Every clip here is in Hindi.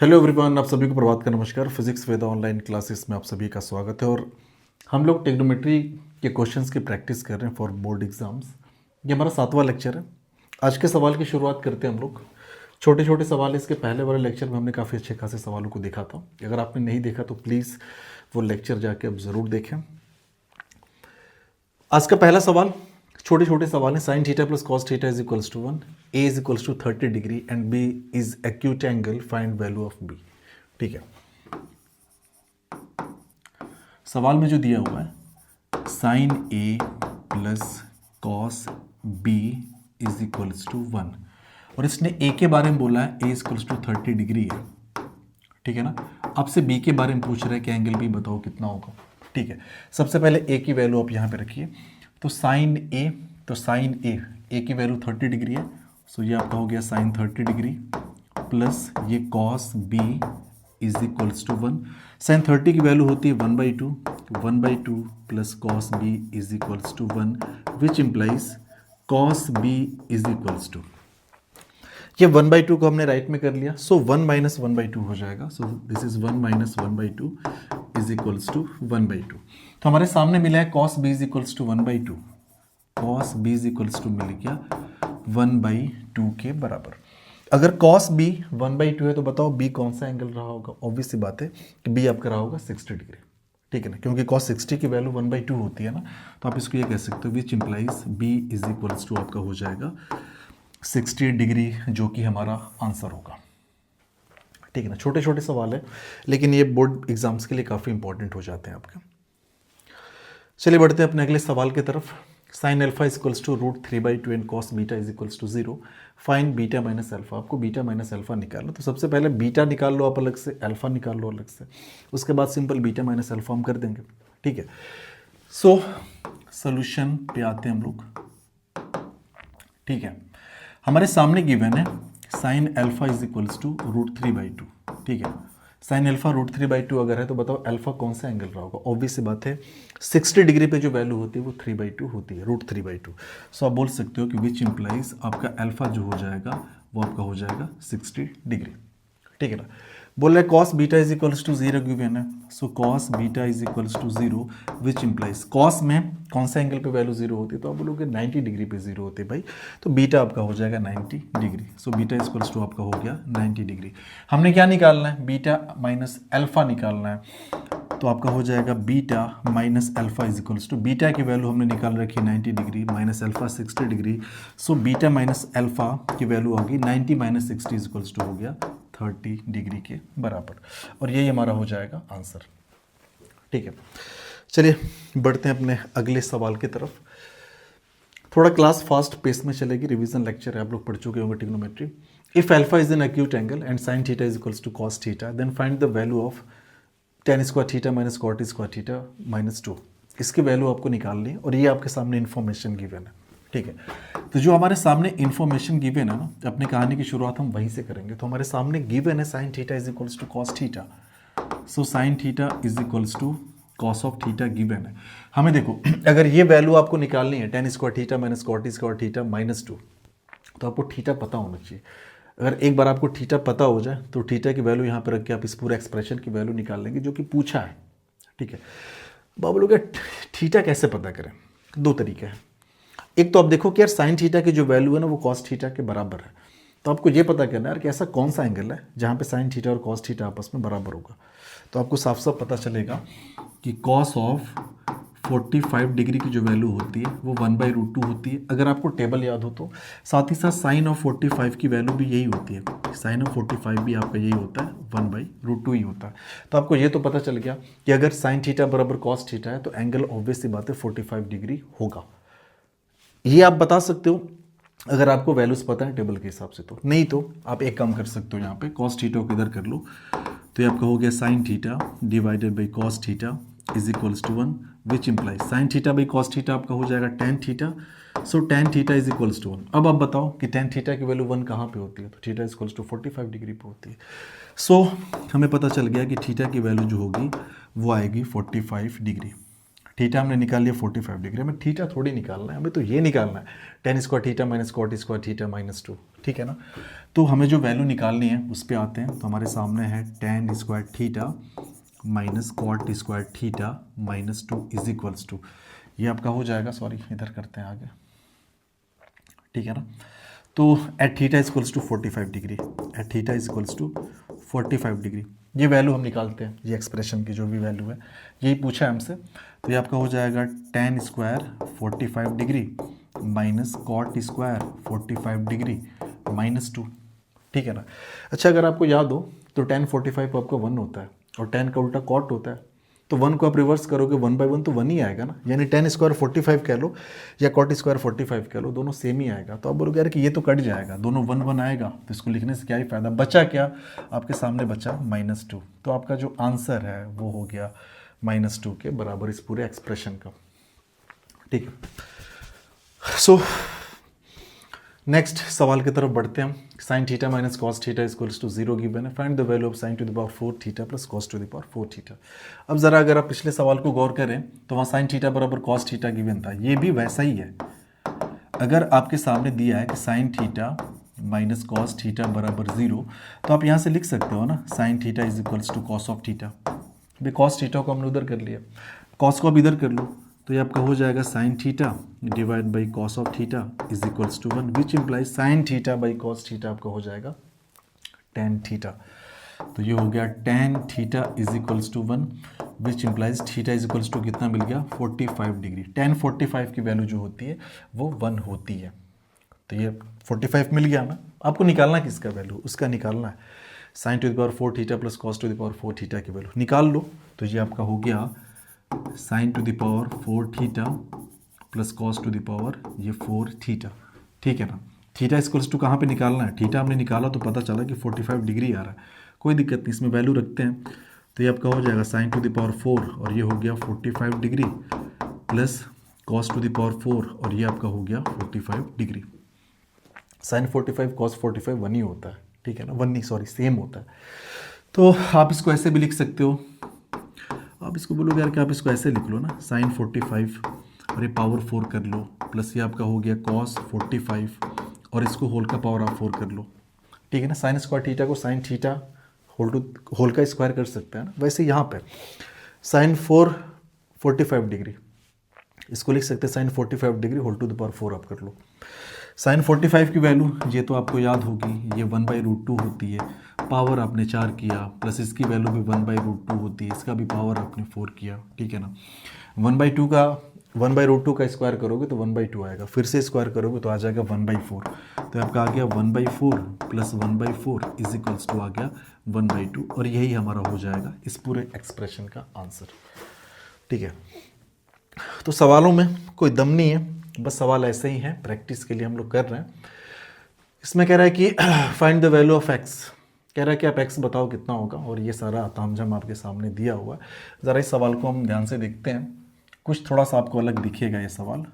हेलो एवरीवन, आप सभी को प्रभात का नमस्कार। फिजिक्स वेदा ऑनलाइन क्लासेस में आप सभी का स्वागत है। और हम लोग टेक्नोमेट्री के क्वेश्चंस की प्रैक्टिस कर रहे हैं फॉर बोर्ड एग्जाम्स। ये हमारा 7वां लेक्चर है। आज के सवाल की शुरुआत करते हैं हम लोग। छोटे छोटे सवाल, इसके पहले वाले लेक्चर में हमने काफ़ी अच्छे खासे सवालों को देखा था। अगर आपने नहीं देखा तो प्लीज़ वो लेक्चर जाके अब ज़रूर देखें। आज का पहला सवाल, छोटे छोटे सवाल है। Sine theta plus cos theta is equals to 1, A is equals to 30 degree and B is acute angle, find value of B. ठीक है, सवाल में जो दिया हुआ है sine A plus cos B is equals to 1, और इसने ए के बारे में बोला है ए इक्वल्स टू 30 डिग्री है। ठीक है ना। आपसे बी के बारे में पूछ रहा है कि एंगल बी बताओ कितना होगा। ठीक है, सबसे पहले ए की वैल्यू आप यहाँ पे रखिए। तो साइन ए, तो साइन ए की वैल्यू 30 डिग्री है। सो ये आपका हो गया साइन 30 डिग्री प्लस ये cos B is equals to 1। Sine 30 की वैल्यू होती है 1/2, 1/2 plus cos B is equals to 1, which implies cos B is equals to, ये 1/2 को हमने राइट में कर लिया। सो 1 माइनस 1/2 हो जाएगा। So this is 1 minus 1/2 is equals to 1/2। तो हमारे सामने मिला है cos B is equals to 1/2। Cos B is equals to मिल गया 1/2 के बराबर। अगर कॉस बी 1/2 है तो बताओ बी कौन सा एंगल रहा होगा। ऑब्वियस सी बात है कि बी आपका रहा होगा 60 डिग्री। ठीक है ना, क्योंकि कॉस 60 की वैल्यू 1/2 होती है ना। तो आप इसको ये कह सकते हो which implies B is equals to आपका हो जाएगा 60 डिग्री, जो कि हमारा आंसर होगा। ठीक है ना, छोटे छोटे सवाल है लेकिन ये बोर्ड एग्जाम्स के लिए काफ़ी इंपॉर्टेंट हो जाते हैं आपके। चलिए बढ़ते हैं अपने अगले सवाल की तरफ। Sine alpha equals to √3/2 and cos beta is equals to 0, find beta minus alpha. आपको बीटा माइनस अल्फा निकालना, तो सबसे पहले बीटा निकाल लो आप अलग से, अल्फा निकाल लो अलग से, उसके बाद सिंपल बीटा माइनस अल्फा हम कर देंगे। ठीक है, सो सोल्यूशन पे आते हैं हम लोग। ठीक है, हमारे सामने गिवन है sine alpha is equals to √3/2। ठीक है, साइन अल्फा √3/2 अगर है तो बताओ अल्फा कौन सा एंगल रहा होगा। ऑब्वियस सी बात है 60 डिग्री पे जो वैल्यू होती है वो 3/2 होती है, √3/2। सो आप बोल सकते हो कि विच इम्प्लाइज आपका अल्फा जो हो जाएगा वो आपका हो जाएगा 60 डिग्री। ठीक है ना। बोल रहे cos beta is equals to 0 given है। So cos beta is equals to 0 which implies cos में कौन सा एंगल पे वैल्यू 0 होती है, तो आप बोलोगे 90 डिग्री पे 0 होती है भाई। तो बीटा आपका हो जाएगा 90 degree. So beta is equals to आपका हो गया 90 डिग्री। हमने क्या निकालना है, बीटा माइनस अल्फा निकालना है। तो आपका हो जाएगा beta minus alpha is equals to, beta की वैल्यू हमने निकाल रखी है 90 degree, minus alpha 60 degree. So beta minus alpha की वैल्यू होगी 90 माइनस 60 इज इक्वल्स टू हो गया 30 डिग्री के बराबर, और यही हमारा हो जाएगा आंसर। ठीक है, चलिए बढ़ते हैं अपने अगले सवाल की तरफ। थोड़ा क्लास फास्ट पेस में चलेगी, रिवीजन लेक्चर है, आप लोग पढ़ चुके होंगे trigonometry. If alpha is an acute angle and sine theta is equals to cos theta, then find the value of tan square theta minus cot square theta minus 2। इसकी वैल्यू आपको निकालनी है और ये आपके सामने इन्फॉर्मेशन गिवन है। ठीक है, तो जो हमारे सामने इन्फॉर्मेशन गिवन है ना, अपनी कहानी की शुरुआत हम वहीं से करेंगे। तो हमारे सामने गिवन है sine theta is equals to cos theta. So sine theta is equals to cos of theta given है। हमें देखो अगर ये वैल्यू आपको निकालनी है tan square theta minus cot square theta minus 2, तो आपको थीटा पता होना चाहिए। अगर एक बार आपको थीटा पता हो जाए तो थीटा की वैल्यू यहाँ पर रख के आप इस पूरे एक्सप्रेशन की वैल्यू निकाल लेंगे जो कि पूछा है। ठीक है, बाबू लोग थीटा कैसे पता करें, दो तरीके हैं। एक तो आप देखो कि यार साइन थीटा की जो वैल्यू है ना वो कॉस थीटा के बराबर है, तो आपको ये पता करना है यार कि ऐसा कौन सा एंगल है जहाँ पे साइन थीटा और कॉस थीटा आपस में बराबर होगा। तो आपको साफ साफ पता चलेगा कि कॉस ऑफ 45 डिग्री की जो वैल्यू होती है वो 1/√2 होती है, अगर आपको टेबल याद हो तो। साथ ही साथ साइन ऑफ 45 की वैल्यू भी यही होती है, साइन ऑफ 45 भी आपका यही होता है 1/√2 ही होता है। तो आपको ये तो पता चल गया कि अगर साइन थीटा बराबर कॉस थीटा है तो एंगल ऑब्वियस सी बात है 45 डिग्री होगा। ये आप बता सकते हो अगर आपको वैल्यूज पता है टेबल के हिसाब से। तो नहीं तो आप एक काम कर सकते हो, यहाँ पे कॉस थीटा को इधर कर लो, तो ये आपका हो गया sine theta divided by cos theta is equals to 1, which implies sine theta by cos theta आपका हो जाएगा tan theta. So tan theta is equals to 1। अब आप बताओ कि tan थीटा की वैल्यू 1 कहाँ पे होती है, तो theta is equals to 45 degree पे होती है। सो हमें पता चल गया कि थीटा की वैल्यू जो होगी वो आएगी 45 डिग्री। थीटा हमने निकाल लिया 45 डिग्री। हमें थीटा थोड़ी निकालना है, हमें तो ये निकालना है tan square theta minus cot square theta minus 2, ठीक है ना। तो हमें जो वैल्यू निकालनी है उस पर आते हैं। तो हमारे सामने है tan square theta minus cot square theta minus 2 is equals to, ये आपका हो जाएगा, सॉरी इधर करते हैं आगे, ठीक है ना। तो at theta is equals to 45 degree, at theta is equals to 45 degree, ये वैल्यू हम निकालते हैं, ये एक्सप्रेशन की जो भी वैल्यू है यही पूछा है हमसे। तो ये आपका हो जाएगा tan square 45 degree minus cot square 45 degree minus 2, ठीक है ना। अच्छा, अगर आपको याद हो तो टेन 45 आपका 1 होता है और टेन का उल्टा कॉट होता है, तो 1 को आप रिवर्स करोगे 1/1 तो 1 ही आएगा ना, यानी टेन स्क्वायर 45 कह लो या कॉट स्क्वायर 45 कह लो, दोनों सेम ही आएगा। तो आप बोलोगे यार कि ये तो कट जाएगा, दोनों 1/1 आएगा, तो इसको लिखने से क्या ही फायदा, बचा क्या आपके सामने बचा -2। तो आपका जो आंसर है वो हो गया -2 के बराबर इस पूरे एक्सप्रेशन का, ठीक है। सो नेक्स्ट सवाल की तरफ बढ़ते हैं हम। Sine theta minus cos theta equals to 0 given है, find the value of sine to the power 4 theta plus cos to the power 4 theta. अब जरा अगर आप पिछले सवाल को गौर करें तो वहाँ साइन थीटा बराबर कॉस थीटा गिवन था, ये भी वैसा ही है। अगर आपके सामने दिया है कि sign theta minus cos theta बराबर 0, तो आप यहाँ से लिख सकते हो ना sine theta is equals to cos of theta. भाई कॉस थीटा को हमने उधर कर लिया, कॉस को अब इधर कर लो, तो ये आपका हो जाएगा sine theta divide by cos of theta is equals to 1, which implies sine theta by cos theta आपका हो जाएगा टेन थीटा। तो ये हो गया tan theta is equals to 1, which implies theta is equals to कितना मिल गया 45 डिग्री। टेन 45 की वैल्यू जो होती है वो 1 होती है, तो ये 45 मिल गया ना। आपको निकालना किसका वैल्यू, उसका निकालना है sine to the power 4 theta plus cos to the power 4 theta की वैल्यू निकाल लो। तो ये आपका हो गया sign to the power 4 theta plus cos to the power ये 4 थीटा, ठीक है ना। थीटा इक्वल्स टू कहाँ पे निकालना है, थीटा हमने निकाला तो पता चला कि 45 डिग्री आ रहा है, कोई दिक्कत नहीं, इसमें वैल्यू रखते हैं। तो ये आपका हो जाएगा साइन टू द पावर 4 और ये हो गया 45 degree plus cos to the power 4 और ये आपका हो गया 45 डिग्री। साइन 45 कॉस 45 1 ही होता है, ठीक है ना, 1 नहीं सॉरी सेम होता है। तो आप इसको ऐसे भी लिख सकते हो, आप इसको बोलोगे यार कि आप इसको ऐसे लिख लो ना साइन 45 और ये पावर 4 कर लो प्लस ये आपका हो गया कॉस 45 और इसको होल का पावर आप 4 कर लो, ठीक है ना। साइन स्क्वायर थीटा को साइन थीटा होल का स्क्वायर कर सकते हैं ना। वैसे यहाँ पे साइन 45 डिग्री इसको लिख सकते हैं sine 45 degree whole to the power 4 आप कर लो। साइन 45 की वैल्यू ये तो आपको याद होगी, ये 1/√2 होती है, पावर आपने 4 किया प्लस इसकी वैल्यू भी 1/√2 होती है, इसका भी पावर आपने 4 किया, ठीक है ना। 1/2 का स्क्वायर करोगे तो 1/2 आएगा, फिर से स्क्वायर करोगे तो आ जाएगा 1/4। तो आपका आ गया 1/4 प्लस 1/4 इज इक्वल्स टू आ गया 1/2 और यही हमारा हो जाएगा इस पूरे एक्सप्रेशन का आंसर, ठीक है। तो सवालों में कोई दम नहीं है, बस सवाल ऐसे ही हैं, प्रैक्टिस के लिए हम लोग कर रहे हैं। इसमें कह रहा है कि find the value of x, कह रहा है कि आप एक्स बताओ कितना होगा, और ये सारा तामझाम आपके सामने दिया हुआ है। ज़रा इस सवाल को हम ध्यान से देखते हैं, कुछ थोड़ा सा आपको अलग दिखेगा ये सवाल,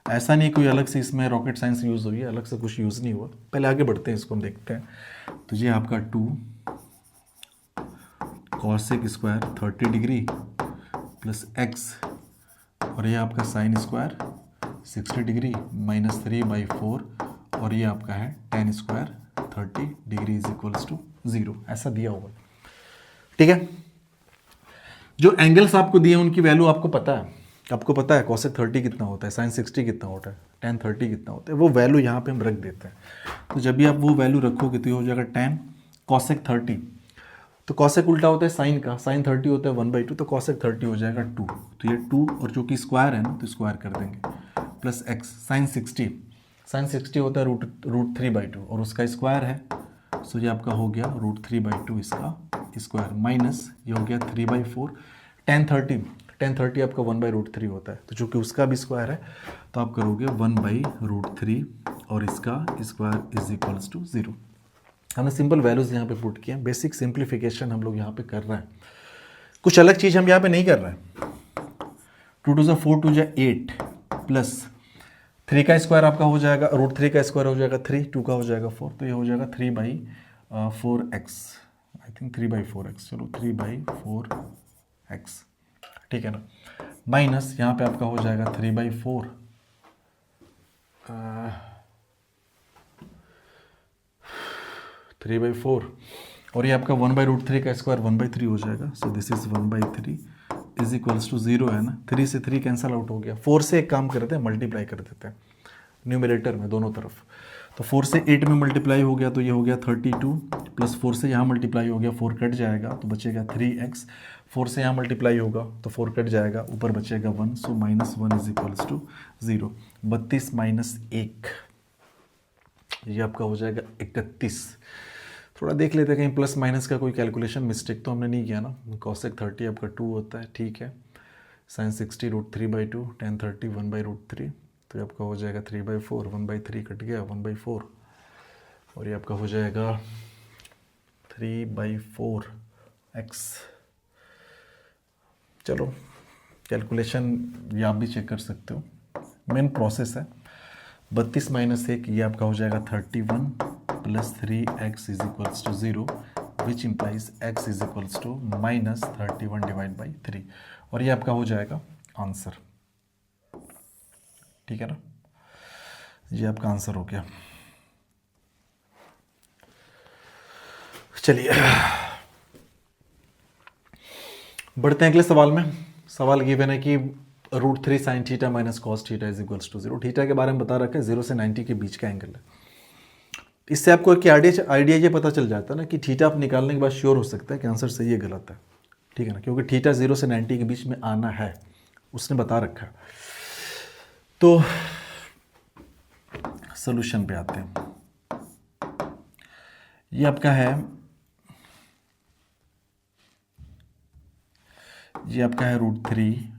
ऐसा नहीं कोई अलग से इसमें रॉकेट साइंस यूज़ हुई है, अलग से कुछ यूज़ नहीं हुआ। पहले आगे बढ़ते हैं, इसको हम देखते हैं। तो ये आपका 2 cosec square 30 degree plus x और ये आपका साइन स्क्वायर 60 डिग्री माइनस 3/4 और ये आपका है tan square 30 degree is equals to 0, ऐसा दिया हुआ है, ठीक है। जो एंगल्स आपको दिए उनकी वैल्यू आपको पता है, आपको पता है कॉसेक 30 कितना होता है, साइन 60 कितना होता है, टेन 30 कितना होता है, वो वैल्यू यहाँ पे हम रख देते हैं। तो जब भी आप वो वैल्यू रखोगे तो ये हो जाएगा टेन कॉसेक 30, तो कॉसेक उल्टा होता है साइन का, साइन 30 होता है 1/2, तो कॉसेक 30 हो जाएगा 2, तो ये 2 और जो कि स्क्वायर है ना तो स्क्वायर कर देंगे प्लस एक्स साइन 60, साइन 60 होता है रूट 3/2 और उसका स्क्वायर है, सो ये आपका हो गया रूट 3/2 इसका स्क्वायर माइनस ये हो गया 3/4 टेन 30 आपका 1/√3 होता है, तो चूंकि उसका भी स्क्वायर है तो आप करोगे 1/√3 और इसका स्क्वायर इज इक्वल्स टू 0। हमने सिंपल वैल्यूज़ यहाँ पे पुट किए हैं, बेसिक सिंप्लीफिकेशन हम लोग यहाँ पे कर रहे हैं, कुछ अलग चीज़ हम यहाँ पे नहीं कर रहे हैं। 2 2 4 2 8 प्लस 3 का स्क्वायर आपका हो जाएगा, √3 का स्क्वायर हो जाएगा 3, 2 का हो जाएगा 4, तो ये हो जाएगा 3/4x, आई थिंक 3/4x, चलो 3/4x, ठीक है ना। माइनस यहाँ पे आपका हो जाएगा 3/4 3/4 और ये आपका 1/√3 का स्क्वायर 1/3 हो जाएगा। So this is 1/3 is equals to 0 है ना, 3 से 3 कैंसल आउट हो गया। 4 से एक काम करते हैं, मल्टीप्लाई कर देते हैं न्यूमरेटर में दोनों तरफ। तो 4 से 8 में मल्टीप्लाई हो गया तो ये हो गया 32 प्लस 4 से यहाँ मल्टीप्लाई हो गया 4 कट जाएगा तो बचेगा 3x। 4 से यहाँ मल्टीप्लाई होगा तो 4 कट जाएगा, ऊपर बचेगा 1। सो -1 इज इक्वल्स टू 0। 32 माइनस 1 ये आपका हो जाएगा 31। थोड़ा देख लेते हैं कहीं प्लस माइनस का कोई कैलकुलेशन मिस्टेक तो हमने नहीं किया ना। cosec 30 आपका 2 होता है, ठीक है। sin 60 √3/2, tan 30 1/√3 तो ये आपका हो जाएगा 3/4, 1/3 कट गया 1/4 और ये आपका हो जाएगा 3/4x। चलो कैलकुलेशन ये आप भी चेक कर सकते हो, मेन प्रोसेस है। 32 माइनस 1 ये आपका हो जाएगा 31 plus 3x is equals to 0 which implies x is equals to -31 divide by 3 और ये आपका हो जाएगा आंसर, ठीक है ना। ये आपका आंसर हो गया। चलिए बढ़ते हैं अगले सवाल में। सवाल गिवन है कि √3 sin theta minus cos theta is equals to 0। Theta के बारे में बता रखा है 0 से 90 के बीच का एंगल है। इससे आपको एक आइडिया ये पता चल जाता है ना कि थीटा आप निकालने के बाद श्योर हो सकता है कि आंसर सही है गलत है, ठीक है ना, क्योंकि थीटा 0 से 90 के बीच में आना है, उसने बता रखा है। तो सॉल्यूशन पे आते हैं। ये आपका है, ये आपका है √3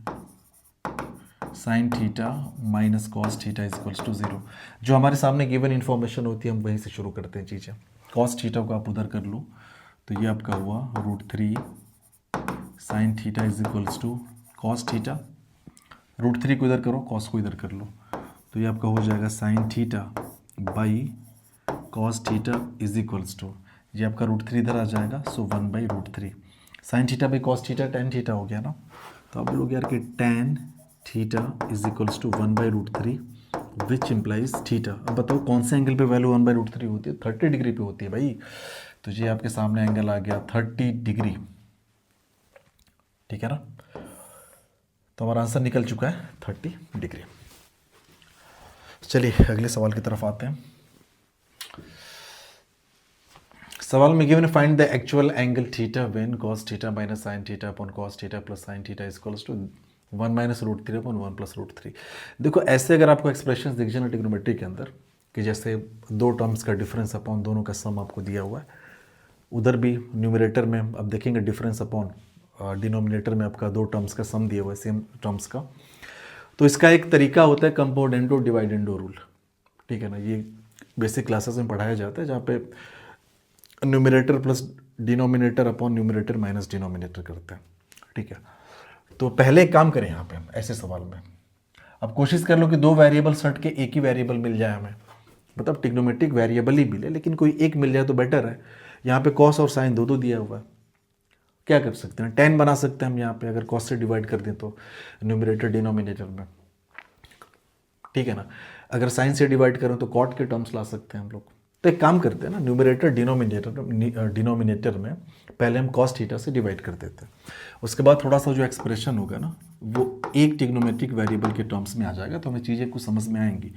sin theta minus cos theta is equals to 0। जो हमारे सामने गिवन इन्फॉर्मेशन होती है हम वहीं से शुरू करते हैं चीज़ें। कॉस थीटा को आप उधर कर लो तो ये आपका हुआ √3 sin theta is equals to cos theta. √3 को इधर करो, कॉस को इधर कर लो तो ये आपका हो जाएगा sin theta by cos theta is equals to, ये आपका √3 इधर आ जाएगा so 1/√3 sin theta by cos theta tan theta हो गया ना। तो आप लोग यार कि tan theta is equals to 1/√3 which implies theta. अब बताओ कौन से एंगल पे वैल्यू 1/√3 होती है? 30 डिग्री पे होती है भाई। तो ये आपके सामने एंगल आ गया 30 डिग्री, ठीक है ना। तो हमारा आंसर निकल चुका है 30 डिग्री। चलिए अगले सवाल की तरफ आते हैं। सवाल में given find the actual angle theta when cos theta minus sin theta upon cos theta plus sin theta is equals to 1 minus √3 upon 1 plus √3। देखो ऐसे अगर आपको एक्सप्रेशन दिख जाए ना ट्रिग्नोमेट्री के अंदर कि जैसे दो टर्म्स का डिफरेंस अपॉन दोनों का सम आपको दिया हुआ है, उधर भी न्यूमरेटर में अब देखेंगे डिफरेंस अपॉन डिनोमिनेटर में आपका दो टर्म्स का सम दिया हुआ है सेम टर्म्स का। तो इसका एक तरीका होता है कंपाउंडेंडो डिवाइडेंडो रूल, ठीक है ना। ये बेसिक क्लासेस में पढ़ाया जाता है जहाँ पे numerator plus denominator upon numerator minus denominator करते हैं, ठीक है। तो पहले एक काम करें यहाँ पे हम ऐसे सवाल में, अब कोशिश कर लो कि दो वेरिएबल्स हट के एक ही वेरिएबल मिल जाए हमें, मतलब ट्रिग्नोमेट्रिक वेरिएबल ही मिले लेकिन कोई एक मिल जाए तो बेटर है। यहाँ पे कॉस और साइन दो दिया हुआ है, क्या कर सकते हैं, tan बना सकते हैं हम यहाँ पे अगर कॉस से डिवाइड कर दें तो न्यूमरेटर डिनोमिनेटर में, ठीक है ना। अगर साइन से डिवाइड करें तो कॉट के टर्म्स ला सकते हैं हम लोग। तो एक काम करते हैं ना, न्यूमरेटर डिनोमिनेटर में पहले हम कॉस थीटा से डिवाइड कर देते हैं, उसके बाद थोड़ा सा जो एक्सप्रेशन होगा ना वो एक ट्रिग्नोमेट्रिक वेरिएबल के टर्म्स में आ जाएगा, तो हमें चीज़ें कुछ समझ में आएंगी।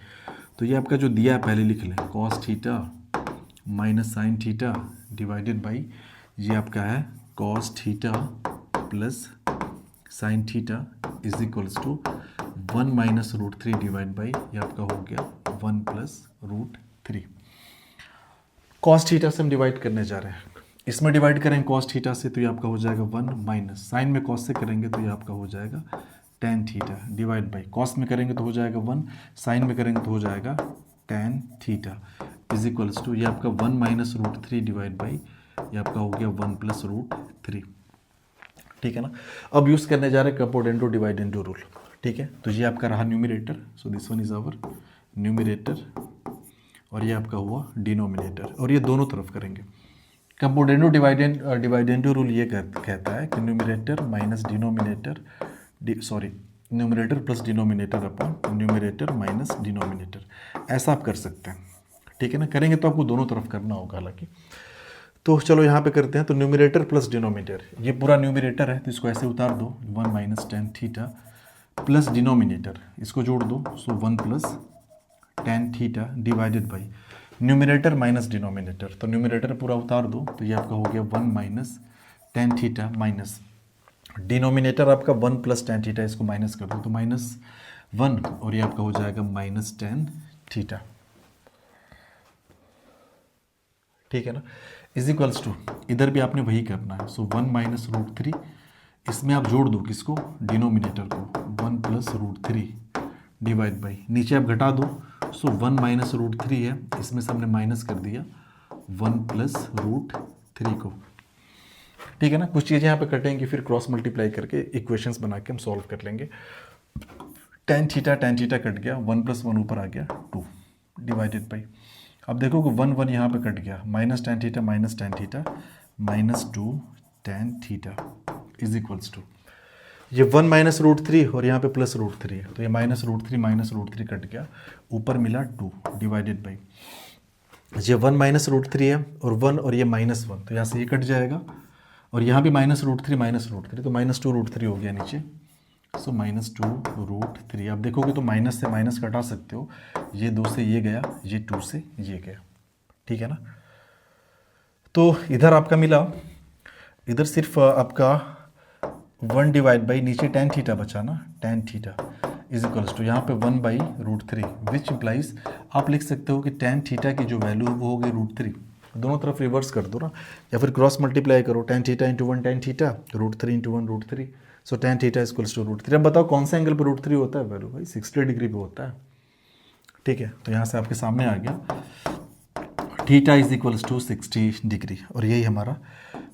तो ये आपका जो दिया है पहले लिख लें, cos theta minus sine theta divided by ये आपका है cos theta plus sine theta is equals to 1 minus √3 divide by ये आपका हो गया 1 प्लस √3। कॉस थीटा से हम डिवाइड करने जा रहे हैं, इसमें डिवाइड करें कॉस थीटा से तो ये आपका हो जाएगा 1 माइनस साइन में कॉस से करेंगे तो ये आपका हो जाएगा tan theta divide by cos में करेंगे तो हो जाएगा 1, साइन में करेंगे तो हो जाएगा tan theta is equals to ये आपका 1 माइनस √3 डिवाइड बाई ये आपका हो गया 1 प्लस √3, ठीक है ना। अब यूज़ करने जा रहे हैं कंपाउंडेंडो डिवाइडेंडो रूल, ठीक है। तो ये आपका रहा numerator, so this one is our numerator और ये आपका हुआ डिनोमिनेटर और ये दोनों तरफ करेंगे। कंपाउंडेंडो डिवाइडेंडो रूल ये कहता है कि numerator minus denominator numerator plus denominator upon numerator minus denominator, ऐसा आप कर सकते हैं। ठीक है ना, करेंगे तो आपको दोनों तरफ करना होगा हालांकि। तो चलो यहाँ पे करते हैं। तो न्यूमरेटर प्लस डिनोमिनेटर, ये पूरा न्यूमरेटर है तो इसको ऐसे उतार दो, 1 minus tan theta plus denominator इसको जोड़ दो, सो 1 plus tan theta divided by numerator minus denominator. तो न्यूमरेटर पूरा उतार दो तो ये आपका हो गया 1 minus tan theta minus denominator आपका 1 प्लस टेन थीटा, इसको माइनस कर दो तो -1 और ये आपका हो जाएगा माइनस टेन थीटा। ठीक है ना, इज इक्वल्स टू इधर भी आपने वही करना है। सो 1 माइनस रूट थ्री, इसमें आप जोड़ दो किसको, डिनोमिनेटर को, 1 plus root three divide by नीचे आप घटा दो। सो 1 माइनस रूट थ्री है, इसमें से हमने माइनस कर दिया 1 प्लस रूट थ्री को। ठीक है ना, कुछ चीज़ें यहाँ पे कटेंगी, फिर क्रॉस मल्टीप्लाई करके इक्वेशंस बना के हम सॉल्व कर लेंगे। टेन थीटा कट गया, 1 प्लस 1 ऊपर आ गया 2 डिवाइडेड बाई, अब देखो कि 1 1 यहाँ पे कट गया, minus tan theta minus 2 tan theta is equals to ये 1 माइनस रूट थ्री और यहाँ पे प्लस रूट थ्री है तो ये माइनस रूट थ्री कट गया, ऊपर मिला 2 डिवाइडेड बाई ये 1 माइनस रूट थ्री है और 1 और ये -1 तो यहाँ से ये कट जाएगा और यहाँ भी माइनस रूट थ्री तो -2 √3 हो गया नीचे। सो -2 √3 आप देखोगे तो माइनस से माइनस कटा सकते हो, ये 2 से ये गया, ये 2 से ये गया। ठीक है ना, तो इधर आपका मिला, इधर सिर्फ आपका 1 डिवाइड बाई नीचे टेन थीटा बचा ना, tan theta is equals to यहाँ पे 1 बाई √3 विच इम्प्लाइज आप लिख सकते हो कि टेन थीटा की जो वैल्यू है वो हो गई √3। दोनों तरफ रिवर्स कर दो ना, या फिर क्रॉस मल्टीप्लाई करो, tan theta into 1 tan theta, √3 into 1 √3, so tan theta equals to √3। अब बताओ कौन से एंगल पर √3 होता है वैल्यू, भाई 60 डिग्री पे होता है। ठीक है, तो यहाँ से आपके सामने आ गया theta is equals to 60 degree और यही हमारा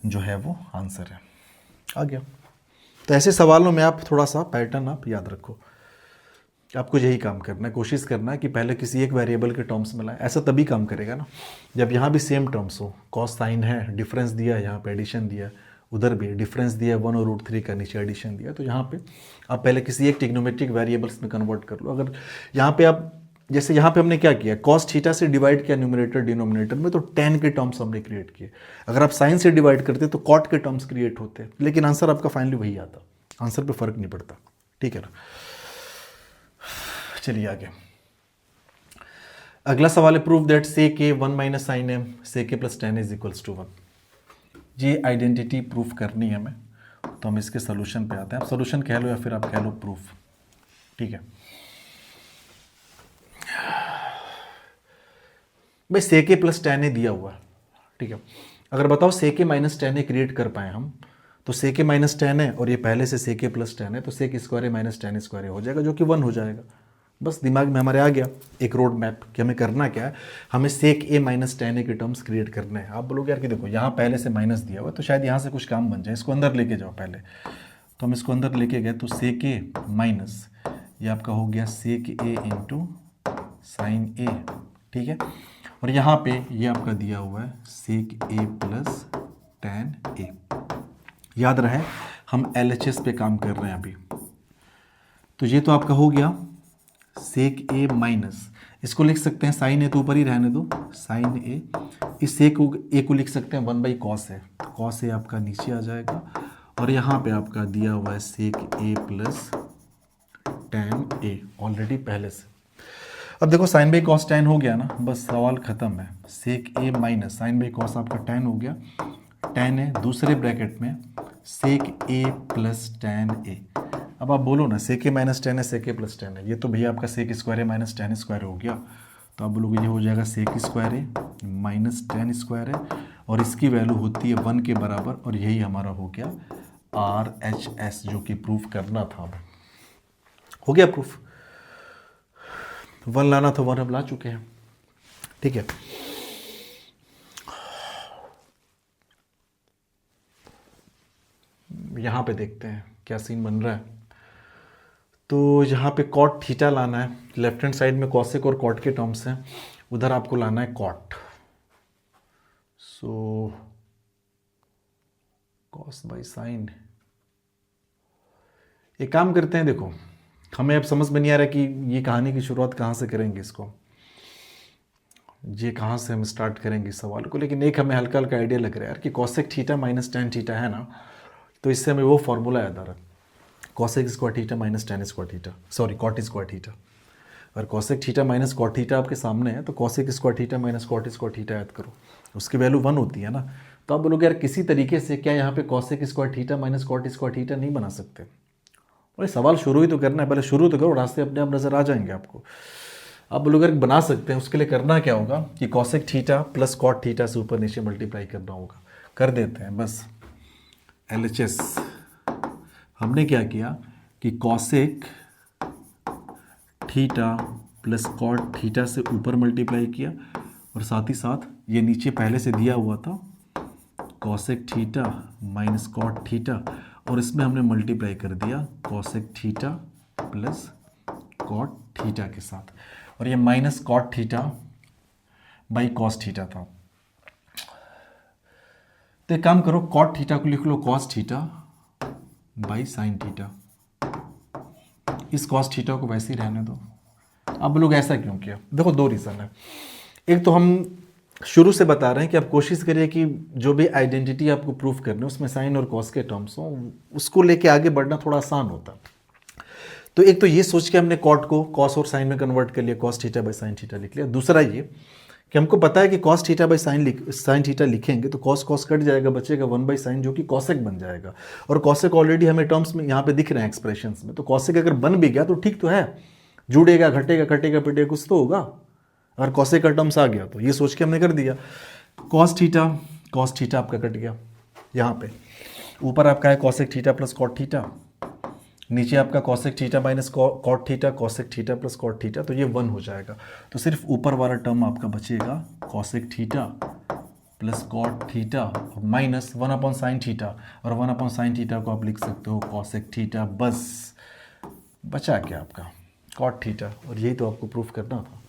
जो है वो आंसर है, आ गया। तो ऐसे सवालों में आप थोड़ा सा पैटर्न आप याद रखो, आपको यही काम करना है, कोशिश करना है कि पहले किसी एक वेरिएबल के टर्म्स में लाए, ऐसा तभी काम करेगा ना जब यहाँ भी सेम टर्म्स हो, कॉस साइन है, डिफरेंस दिया है, यहाँ पे एडिशन दिया है, उधर भी डिफरेंस दिया 1 और √3 का, नीचे एडिशन दिया, तो यहाँ पे आप पहले किसी एक ट्रिग्नोमेट्रिक वेरिएबल्स में कन्वर्ट कर लो। अगर यहाँ पे आप, जैसे यहाँ पे हमने क्या किया, कॉस थीटा से डिवाइड किया न्यूमरेटर डिनोमिनेटर में, तो टेन के टर्म्स हमने क्रिएट किए। अगर आप साइन से डिवाइड करते तो कॉट के टर्म्स क्रिएट होते, लेकिन आंसर आपका फाइनली वही आता, आंसर पे फर्क नहीं पड़ता। ठीक है ना, चलिए आगे। अगला सवाल है, prove that sec A 1 minus sine M sec A plus tan is equals to 1। ये आइडेंटिटी प्रूफ करनी है हमें, तो हम इसके सोल्यूशन पे आते हैं। आप सोल्यूशन कह लो या फिर आप कह लो प्रूफ। ठीक है भाई, सेक ए प्लस टेन ए दिया हुआ है। ठीक है, अगर बताओ सेक ए माइनस टेन ए क्रिएट कर पाए हम, तो सेक ए माइनस टेन है और ये पहले से सेक ए प्लस टेन है, तो सेक स्क्वायर ए माइनस टेन स्क्वायर हो जाएगा, जो कि 1 हो जाएगा। बस दिमाग में हमारे आ गया एक रोड मैप कि हमें करना क्या है, हमें सेक ए माइनस टेन ए के टर्म्स क्रिएट करने हैं। आप बोलोगे यार कि देखो यहाँ पहले से माइनस दिया हुआ है तो शायद यहाँ से कुछ काम बन जाए, इसको अंदर लेके जाओ पहले। तो हम इसको अंदर लेके गए तो सेक ए माइनस ये आपका हो गया सेक ए इंटू साइन ए। ठीक है, और यहाँ पे ये आपका दिया हुआ है सेक ए प्लस टेन ए। याद रहे हम LHS पे काम कर रहे हैं अभी, तो ये तो आपका हो गया सेक ए माइनस, इसको लिख सकते हैं साइन ए, तो ऊपर ही रहने दो साइन ए, इस सेक ए को लिख सकते हैं 1 by cos A, cos A आपका नीचे आ जाएगा और यहाँ पे आपका दिया हुआ है सेक A plus ten A already पहले से। अब देखो साइन बाई कॉस टेन हो गया ना, बस सवाल खत्म है। सेक ए माइनस साइन बाई कॉस आपका टेन हो गया, टेन है दूसरे ब्रैकेट में सेक ए प्लस टेन ए। अब आप बोलो ना सेक ए माइनस टेन है, सेक ए प्लस टेन है, ये तो भैया आपका सेक स्क्वायर ए माइनस टेन स्क्वायर हो गया, तो आप बोलोगे ये हो जाएगा सेक स्क्वायर ए माइनस टेन स्क्वायर है और इसकी वैल्यू होती है 1 के बराबर, और यही हमारा हो गया RHS, जो कि प्रूफ करना था। हो गया प्रूफ, 1 लाना था 1 अब ला चुके हैं। ठीक है, यहाँ पे देखते हैं क्या सीन बन रहा है। तो यहाँ पे कॉट थीटा लाना है, लेफ्ट हैंड साइड में कॉसेक और कॉट के टर्म्स हैं, उधर आपको लाना है cot. So cos by sine, एक काम करते हैं, देखो हमें अब समझ में नहीं आ रहा कि ये कहानी की शुरुआत कहाँ से करेंगे, इसको ये कहाँ से हम स्टार्ट करेंगे इस सवाल को। लेकिन एक हमें हल्का हल्का आइडिया लग रहा है यार कि cosec theta minus tan theta है ना, तो इससे हमें वो फॉर्मूला याद आ रहा है, cosec square theta minus tan square theta, sorry cot square theta. और cosec theta minus cot theta आपके सामने है, तो cosec square theta minus cot square theta याद करो, उसकी वैल्यू 1 होती है ना। तो आप बोलोगे यार किसी तरीके से क्या यहाँ पे cosec square theta minus cot square theta नहीं बना सकते? और सवाल शुरू ही तो करना है, पहले शुरू तो करो, रास्ते अपने आप नज़र आ जाएंगे आपको। आप बोलोगे अगर बना सकते हैं, उसके लिए करना क्या होगा कि cosec theta plus cot theta से ऊपर नीचे मल्टीप्लाई करना होगा। कर देते हैं बस। LHS हमने क्या किया कि cosec theta plus cot theta से ऊपर मल्टीप्लाई किया, और साथ ही साथ ये नीचे पहले से दिया हुआ था cosec theta minus cot theta, और इसमें हमने मल्टीप्लाई कर दिया cosec theta plus cot theta के साथ, और ये minus cot theta by cos theta था। तो एक काम करो, कॉट थीटा को लिख लो cos theta by sine theta, इस कॉस थीटा को वैसे ही रहने दो। अब लोग ऐसा क्यों किया? देखो दो रीज़न है। एक तो हम शुरू से बता रहे हैं कि आप कोशिश करिए कि जो भी आइडेंटिटी आपको प्रूफ करनी है उसमें साइन और कॉस के टर्म्स हों, उसको लेके आगे बढ़ना थोड़ा आसान होता है। तो एक तो ये सोच के हमने कॉट को कॉस और साइन में कन्वर्ट कर लिया, cos theta by sine theta लिख लिया। दूसरा ये कि हमको पता है कि cos theta by sine theta लिखेंगे तो कॉस कॉस कट जाएगा, बचेगा 1 बाई साइन, जो कि कॉसेक बन जाएगा। और कॉसेक ऑलरेडी हमें टर्म्स में यहाँ पे दिख रहे हैं एक्सप्रेशंस में, तो कॉसेक अगर बन भी गया तो ठीक तो है, जुड़ेगा घटेगा कटेगा पिटेगा कुछ तो होगा। अगर कॉसेक का टर्म्स आ गया तो ये सोच के हमने कर दिया। कॉस थीटा आपका कट गया, यहाँ पे ऊपर आपका है cosec theta plus cot theta, नीचे आपका cosec theta minus cot theta, cosec theta plus cot theta, तो ये 1 हो जाएगा। तो सिर्फ ऊपर वाला टर्म आपका बचेगा cosec theta plus cot theta minus 1 upon sine theta, और 1 अपॉन साइन थीटा को आप लिख सकते हो कॉसेक थीटा। बस बचा क्या आपका कॉट थीटा, और यही तो आपको प्रूफ करना था,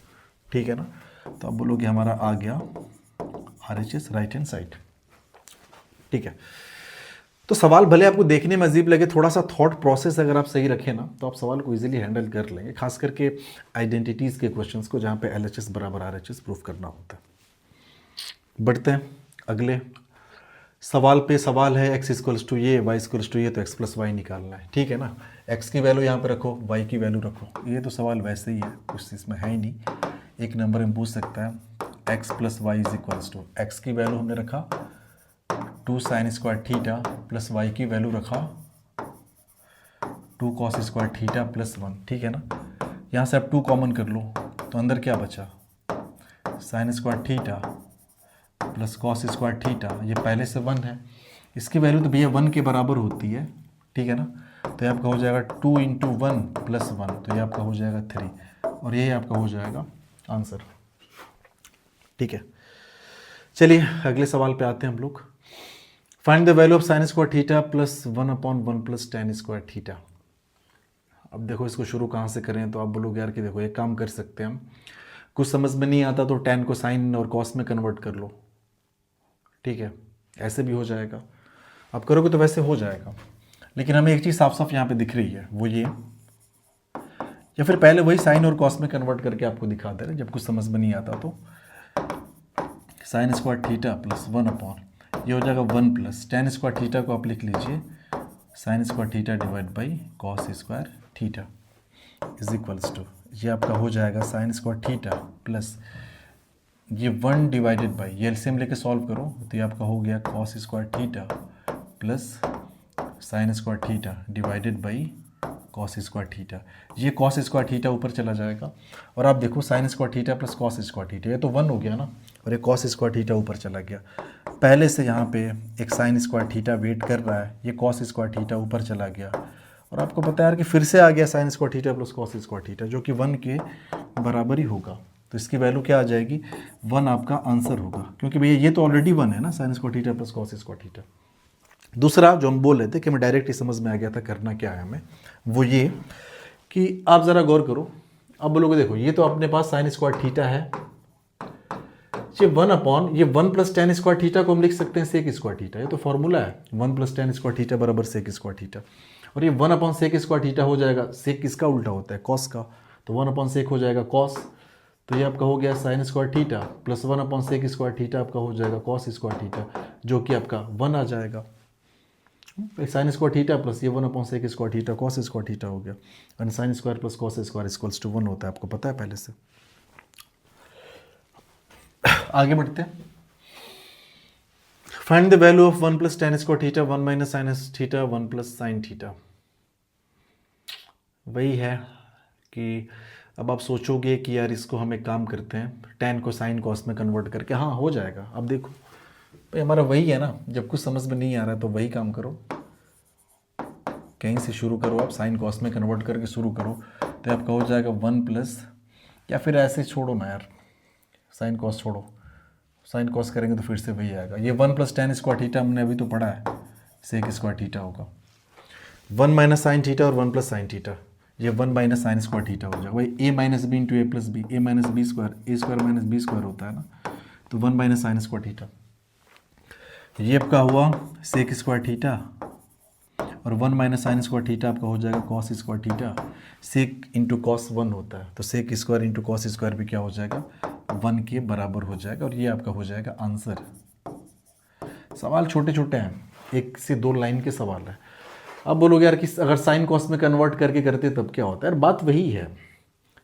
ठीक है ना। तो आप बोलोगे हमारा आ गया RHS राइट हैंड साइड, ठीक है। तो सवाल भले आपको देखने में अजीब लगे, थोड़ा सा थॉट प्रोसेस अगर आप सही रखें ना तो आप सवाल को इजीली हैंडल कर लेंगे, खास करके आइडेंटिटीज़ के क्वेश्चंस को जहाँ पे LHS बराबर RHS प्रूफ करना होता है। बढ़ते हैं अगले सवाल पे। सवाल है x इक्वल्स टू ये, y इक्वल्स टू ये, तो x प्लस वाई निकालना है, ठीक है ना। x की वैल्यू यहाँ पे रखो, y की वैल्यू रखो। ये तो सवाल वैसे ही है, कुछ इसमें है ही नहीं। एक नंबर में पूछ सकता है x plus Y is equals to, X की वैल्यू हमने रखा 2 sine square theta plus Y की वैल्यू रखा 2 कॉस स्क्वायर थीटा प्लस 1, ठीक है ना। यहाँ से आप 2 कॉमन कर लो तो अंदर क्या बचा, sign square theta plus cos square theta, ये पहले से 1 है, इसकी वैल्यू तो भैया 1 के बराबर होती है, ठीक है ना। तो ये आपका हो जाएगा 2 इंटू 1 प्लस 1, तो ये आपका हो जाएगा 3, और ये आपका हो जाएगा आंसर, ठीक है। चलिए अगले सवाल पे आते हैं हम लोग। Find the value of sign square theta plus 1 upon 1 plus ten square theta. अब देखो इसको शुरू कहाँ से करें, तो आप बोलोगे यार कि देखो एक काम कर सकते हैं हम, कुछ समझ में नहीं आता तो टेन को साइन और कॉस में कन्वर्ट कर लो, ठीक है, ऐसे भी हो जाएगा। आप करोगे तो वैसे हो जाएगा, लेकिन हमें एक चीज़ साफ साफ यहाँ पे दिख रही है, वो ये, या फिर पहले वही साइन और कॉस में कन्वर्ट करके आपको दिखा दे रहे जब कुछ समझ में नहीं आता तो। Sine square theta plus 1 upon, ये हो जाएगा 1 प्लस टेन स्क्वायर थीटा को आप लिख लीजिए sine square theta divide by cos square theta is equals to, ये आपका हो जाएगा साइन स्क्वायर थीटा प्लस ये 1 डिवाइडेड बाई, ये एलसीएम लेके सॉल्व करो तो ये आपका हो गया cos square theta plus sine square theta divided by cos square theta. ये कॉस स्क्वायर थीटा ऊपर चला जाएगा, और आप देखो sign square theta plus cos square theta, ये तो 1 हो गया ना, और ये कॉस स्क्वायर थीटा ऊपर चला गया। पहले से यहाँ पे एक साइन स्क्वायर थीटा वेट कर रहा है, ये कॉस स्क्वायर थीटा ऊपर चला गया, और आपको पता है यार कि फिर से आ गया sine square theta plus cos square theta, जो कि 1 के बराबर ही होगा। तो इसकी वैल्यू क्या आ जाएगी, 1 आपका आंसर होगा, क्योंकि भैया ये तो ऑलरेडी 1 है ना, sign square theta plus cos square theta. दूसरा जो हम बोल रहे थे कि हमें डायरेक्ट ही समझ में आ गया था करना क्या है हमें, वो ये कि आप ज़रा गौर करो। अब बोलोगे देखो ये तो अपने पास साइन स्क्वायर थीटा है, ये 1 अपॉन ये 1 प्लस टेन स्क्वायर थीटा को हम लिख सकते हैं सेक स्क्वायर थीटा, ये तो फॉर्मूला है 1 प्लस टेन स्क्वायर थीटा बराबर सेक स्क्वायर थीटा। और ये 1/sec स्क्वायर थीटा हो जाएगा, सेक किसका उल्टा होता है, कॉस का, तो 1/sec हो जाएगा कॉस, तो ये आपका हो गया sine square theta plus 1/sec square theta आपका हो जाएगा कॉस स्क्वायर थीटा, जो कि आपका 1 आ जाएगा। साइन स्क्वायर थीटा प्लस ये 1/sec square theta cos square theta हो गया, and sine square plus cos square equals to 1 होता है, आपको पता है पहले से। आगे बढ़ते हैं। Find the value of 1 plus tan square theta 1 minus sine theta 1 plus sine theta. वही है कि अब आप सोचोगे कि यार इसको हम एक काम करते हैं, tan को साइन कॉस में कन्वर्ट करके, हाँ हो जाएगा। अब देखो भाई हमारा वही है ना, जब कुछ समझ में नहीं आ रहा है तो वही काम करो, कहीं से शुरू करो, आप साइन कॉस में कन्वर्ट करके शुरू करो, तो आपका हो जाएगा 1 प्लस, या फिर ऐसे छोड़ो ना यार, साइन कॉस छोड़ो, साइन कॉस करेंगे तो फिर से वही आएगा। ये 1 प्लस tan स्क्वायर थीटा हमने अभी तो पढ़ा है, सेक स्क्वायर थीटा होगा 1 माइनस साइन थीटा और 1 प्लस साइन थीटा, ये 1 माइनस साइन स्क्वायर थीटा हो जाएगा। भाई ए माइनस बी इंटू ए प्लस बी, ए माइनस बी स्क्वायर, ए स्क्वायर माइनस बी स्क्वायर होता है ना, तो 1 माइनस साइन स्क्वायर थीटा, ये आपका हुआ सेक स्क्वायर थीटा, और 1 माइनस साइन स्क्वायर थीटा आपका हो जाएगा cos square theta, sec into cos 1 होता है, तो sec square into cos square भी क्या हो जाएगा, 1 के बराबर हो जाएगा, और ये आपका हो जाएगा आंसर। सवाल छोटे छोटे हैं, 1 से 2 लाइन के सवाल है। अब बोलोगे यार कि अगर साइन कॉस में कन्वर्ट करके करते तब क्या होता है, यार बात वही है,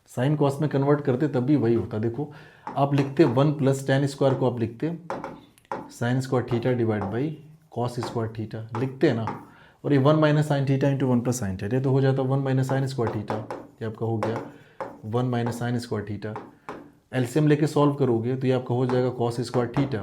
साइन कॉस में कन्वर्ट करते तब भी वही होता। देखो आप लिखते 1 प्लस tan स्क्वायर को आप लिखते sign square theta divide by cos square theta, लिखते हैं ना, और ये 1 minus sine theta into 1 plus sine theta, तो हो जाता है 1 माइनस साइन स्क्वायर थीटा, ये आपका हो गया 1 minus sign square theta. LCM लेके सॉल्व करोगे तो ये आपका हो जाएगा cos square theta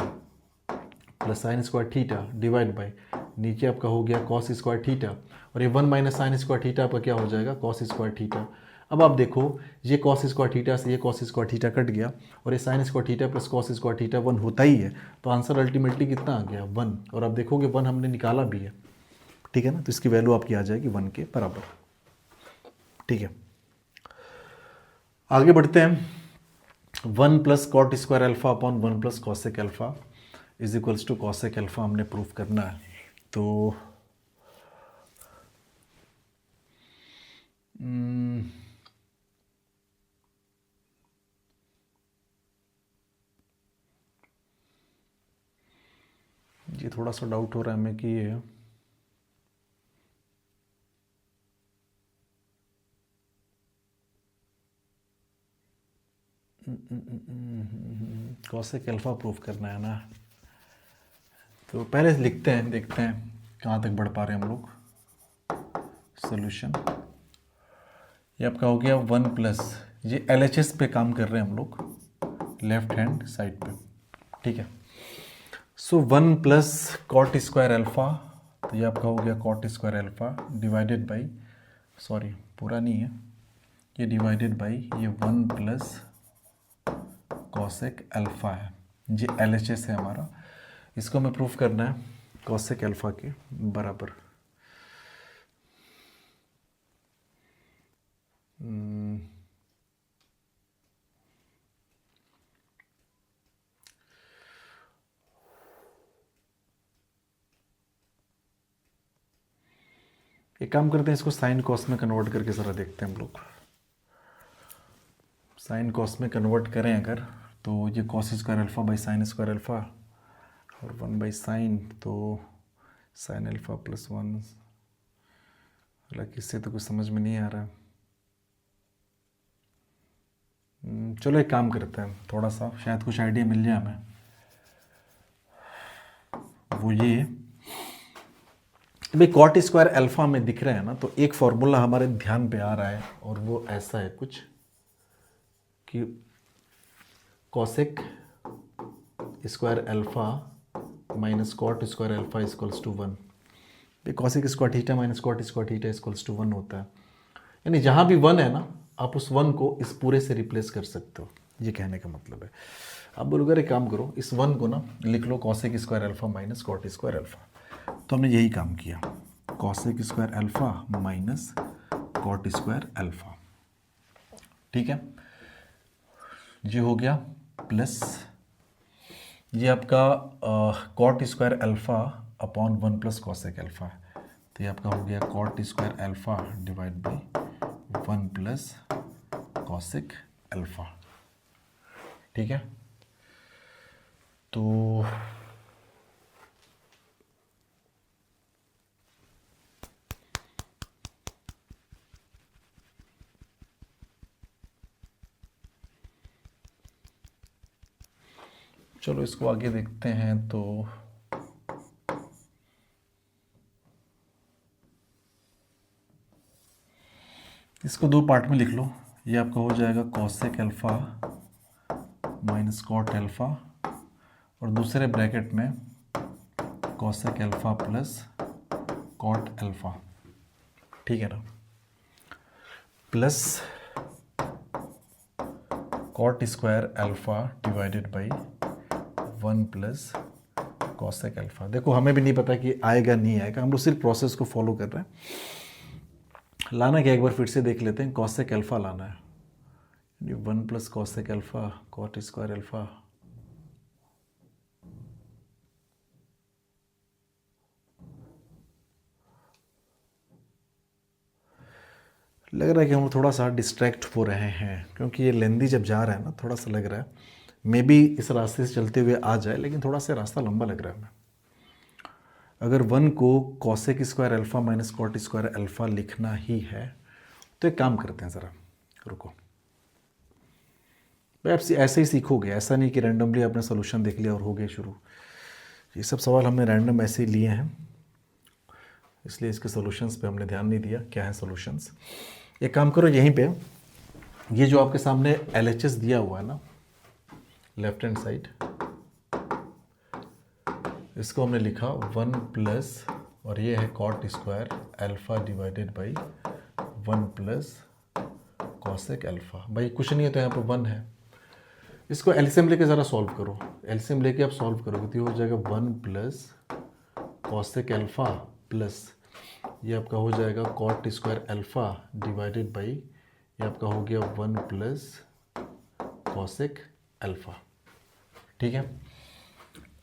plus sine square theta divide by, नीचे आपका हो गया कॉस स्क्वायर थीटा, और ये 1 माइनस साइन स्क्वायर थीटा आपका क्या हो जाएगा, कॉस स्क्वायर थीटा। अब आप देखो ये कॉस स्क्वायर थीटा से ये कॉस स्क्वायर थीटा कट गया, और ये sign square theta plus cos square theta 1 होता ही है, तो आंसर अल्टीमेटली कितना आ गया 1, और आप देखोगे 1 हमने निकाला भी है, ठीक है ना, तो इसकी वैल्यू आपकी आ जाएगी 1 के बराबर। ठीक है, आगे बढ़ते हैं। 1 plus cot square alpha upon 1 plus cosec alpha is equals to cosec alpha हमने प्रूफ करना है। तो ये थोड़ा सा डाउट हो रहा है हमें कि ये कॉसेक अल्फा प्रूफ करना है ना, तो पहले लिखते हैं, देखते हैं कहाँ तक बढ़ पा रहे हैं हम लोग। सोल्यूशन ये आपका हो गया 1 प्लस, ये LHS पे काम कर रहे हैं हम लोग लेफ्ट हैंड साइड पे, ठीक है। So 1 plus cot square alpha, तो ये आपका हो गया cot square alpha divided by, sorry पूरा नहीं है ये, डिवाइडेड बाई ये 1 प्लस कॉसेक अल्फा है, ये LHS है हमारा, इसको हमें प्रूफ करना है कॉसेक अल्फा के बराबर। एक काम करते हैं, इसको साइन कॉस में कन्वर्ट करके ज़रा देखते हैं हम लोग। साइन कॉस में कन्वर्ट करें अगर, तो ये cos square alpha by sine square alpha, और 1 बाई साइन, तो साइन अल्फा प्लस 1, हालांकि इससे तो कुछ समझ में नहीं आ रहा। चलो एक काम करते हैं, थोड़ा सा शायद कुछ आइडिया मिल जाए हमें। वो ये भाई कॉट स्क्वायर अल्फा में दिख रहा है ना, तो एक फॉर्मूला हमारे ध्यान पे आ रहा है, और वो ऐसा है कुछ कि cosec square alpha minus cot square alpha equals to 1। भाई cosec square theta minus cot square theta equals to 1 होता है, यानी जहाँ भी 1 है ना, आप उस 1 को इस पूरे से रिप्लेस कर सकते हो, ये कहने का मतलब है। आप बोलोगे एक काम करो, इस 1 को ना लिख लो cosec square alpha minus cot square alpha, तो हमने यही काम किया, cosec square alpha minus cot square alpha, ठीक है। ये हो गया प्लस ये आपका cot square alpha upon 1 plus cosec alpha है, तो ये आपका हो गया cot square alpha divide by 1 plus cosec alpha. ठीक है, तो चलो इसको आगे देखते हैं। तो इसको दो पार्ट में लिख लो। ये आपका हो जाएगा cosec alpha minus cot alpha, और दूसरे ब्रैकेट में cosec alpha plus cot alpha. ठीक है ना, plus cot square alpha divided by 1 plus cosec alpha. देखो हमें भी नहीं पता कि आएगा नहीं आएगा, हम लोग सिर्फ प्रोसेस को फॉलो कर रहे हैं। लाना क्या, एक बार फिर से देख लेते हैं। कॉसेक अल्फ़ा लाना है, 1 plus cosec alpha cot square alpha. लग रहा है कि हम थोड़ा सा डिस्ट्रैक्ट हो रहे हैं, क्योंकि ये लेंदी जब जा रहा है ना, थोड़ा सा लग रहा है मे बी इस रास्ते से चलते हुए आ जाए, लेकिन थोड़ा सा रास्ता लंबा लग रहा है हमें। अगर 1 को cosec square alpha minus cot square alpha लिखना ही है तो एक काम करते हैं, ज़रा रुको भाई। आप ऐसे ही सीखोगे, ऐसा नहीं कि रैंडमली आपने सोल्यूशन देख लिया और हो गया शुरू। ये सब सवाल हमने रैंडम ऐसे ही लिए हैं, इसलिए इसके सॉल्यूशंस पे हमने ध्यान नहीं दिया क्या है सॉल्यूशंस। एक काम करो, यहीं पे ये जो आपके सामने LHS दिया हुआ है ना लेफ्ट हैंड साइड, इसको हमने लिखा 1 प्लस, और ये है cot square alpha divided by 1 plus cosec alpha. भाई कुछ नहीं है तो यहाँ पे 1 है। इसको एलसीएम लेके ज़रा सॉल्व करो। एलसीएम लेके आप सॉल्व करोगे तो हो जाएगा 1 प्लस कॉसेक अल्फ़ा प्लस ये आपका हो जाएगा cot square alpha divided by ये आपका हो गया 1 प्लस कॉसेक अल्फ़ा। ठीक है,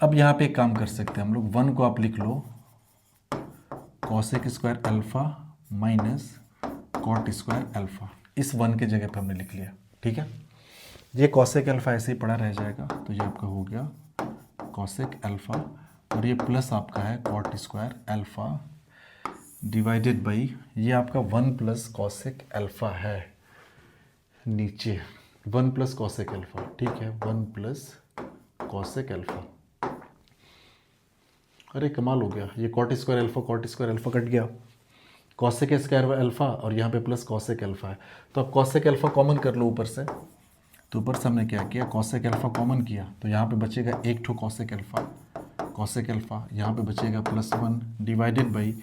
अब यहाँ पे एक काम कर सकते हैं हम लोग। 1 को आप लिख लो cosec square alpha minus cot square alpha, इस 1 के जगह पे हमने लिख लिया। ठीक है, ये कॉसेक अल्फ़ा ऐसे ही पड़ा रह जाएगा, तो ये आपका हो गया कॉसेक अल्फ़ा, और ये प्लस आपका है cot square alpha divided by ये आपका 1 प्लस कॉसेक अल्फ़ा है नीचे, 1 प्लस कॉसेक अल्फ़ा। ठीक है, 1 प्लस कॉसेक अल्फ़ा। अरे कमाल हो गया, ये कॉट स्क्वायर अल्फ़ा कट गया, कॉसेक स्क्वायर अल्फ़ा और यहाँ पे प्लस कॉसेक अल्फ़ा है। तो अब कॉसेक अल्फ़ा कॉमन कर लो ऊपर से, तो ऊपर से हमने क्या किया, कॉसेक अल्फ़ा कॉमन किया, तो यहाँ पे बचेगा एक ठो कॉसेक अल्फ़ा, यहाँ पे बचेगा +1 डिवाइडेड बाई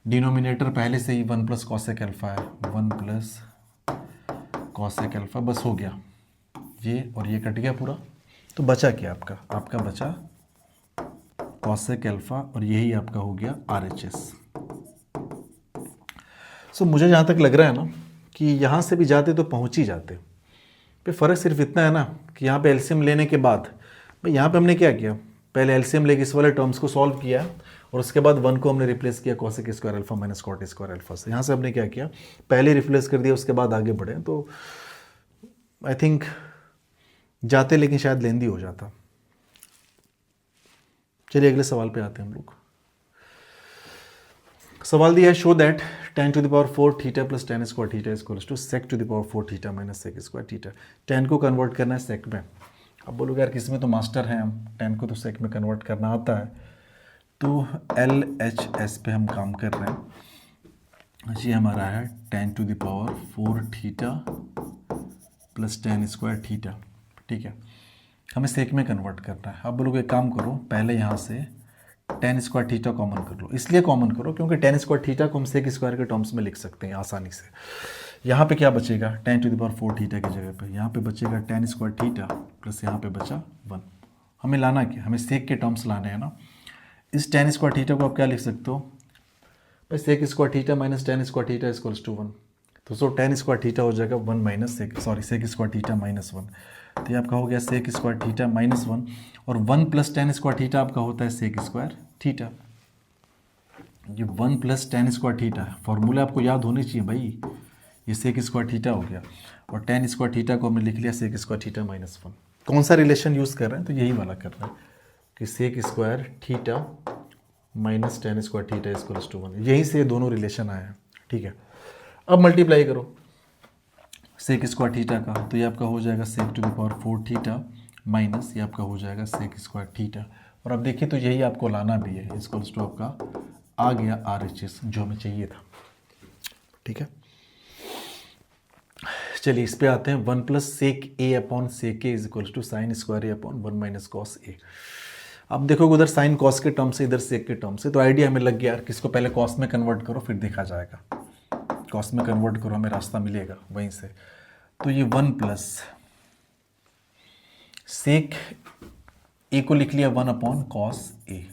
डिनोमिनेटर पहले से ही 1 प्लस कॉसेक अल्फ़ा है, 1 प्लस कॉसेक अल्फ़ा। बस हो गया ये, और ये कट गया पूरा। तो बचा क्या आपका बचा कॉसेक अल्फ़ा, और यही आपका हो गया RHS। सो मुझे जहाँ तक लग रहा है ना कि यहाँ से भी जाते तो पहुँच ही जाते। पे फ़र्क सिर्फ इतना है ना कि यहाँ पे एलसीएम लेने के बाद भाई यहाँ पे हमने क्या किया, पहले एलसीएम लेके इस वाले टर्म्स को सॉल्व किया, और उसके बाद 1 को हमने रिप्लेस किया cosec square alpha minus cot square alpha से। यहाँ से हमने क्या किया, पहले रिप्लेस कर दिया, उसके बाद आगे बढ़े। तो आई थिंक जाते लेकिन शायद लेंदी हो जाता। चलिए अगले सवाल पे आते हैं हम लोग। सवाल दिया है, show that tan to the power 4 theta plus tan square theta is equals to sec to the power 4 theta minus sec square theta. tan को कन्वर्ट करना है sec में। अब बोलोगे यार किस में तो मास्टर हैं हम, tan को तो sec में कन्वर्ट करना आता है। तो LHS पे हम काम कर रहे हैं। ये हमारा है tan to the power 4 theta plus tan square theta. ठीक है, हमें सेक में कन्वर्ट करना है। अब बोलोगे काम करो, पहले यहाँ से tan स्क्वायर थीटा कॉमन कर लो। इसलिए कॉमन करो क्योंकि tan स्क्वायर थीटा को हम सेक स्क्वायर के टर्म्स में लिख सकते हैं आसानी से। यहाँ पे क्या बचेगा, tan to the power 4 theta की जगह पे यहाँ पे बचेगा tan स्क्वायर थीटा प्लस यहाँ पे बचा 1। हमें लाना क्या, हमें सेक के टर्म्स लाने हैं ना। इस tan स्क्वायर थीटा को आप क्या लिख सकते हो भाई, sec square theta minus tan square theta equals to 1। तो सो tan स्क्वायर थीटा हो जाएगा 1 minus sec square theta minus 1। तो ये आपका हो गया सेक स्क्वायर थीटा माइनस 1, और 1 प्लस tan स्क्वायर थीटा आपका होता है सेक स्क्वायर थीटा। ये 1 प्लस टेन स्क्वायर थीटा है, फॉर्मूला आपको याद होनी चाहिए भाई। ये सेक स्क्वायर थीटा हो गया और टेन स्क्वायर थीटा को हमने लिख लिया सेक स्क्वायर थीटा -1। कौन सा रिलेशन यूज़ कर रहे हैं? तो यही वाला कर रहे हैं कि sec square theta minus tan square theta equals to 1। यहीं से दोनों रिलेशन आए हैं, ठीक है। अब मल्टीप्लाई करो सेक स्क्वायर थीटा का, तो ये आपका हो जाएगा sec to the power 4 theta minus ये आपका हो जाएगा सेक स्क्वायर थीटा। और अब देखिए तो यही आपको लाना भी है, इक्वल्स टू आपका आ गया RHS जो हमें चाहिए था, ठीक है। चलिए इस पे आते हैं। 1 plus sec A upon sec A is equals to sine square A upon 1 minus cos A. अब देखोगे उधर साइन कॉस के टर्म से, इधर सेक के टर्म से, तो आइडिया हमें लग गया यार किसको पहले कॉस में कन्वर्ट करो फिर देखा जाएगा। कॉस में कन्वर्ट करो, हमें रास्ता मिलेगा वहीं से। तो ये 1 प्लस सेक ए को लिख लिया 1 upon cos A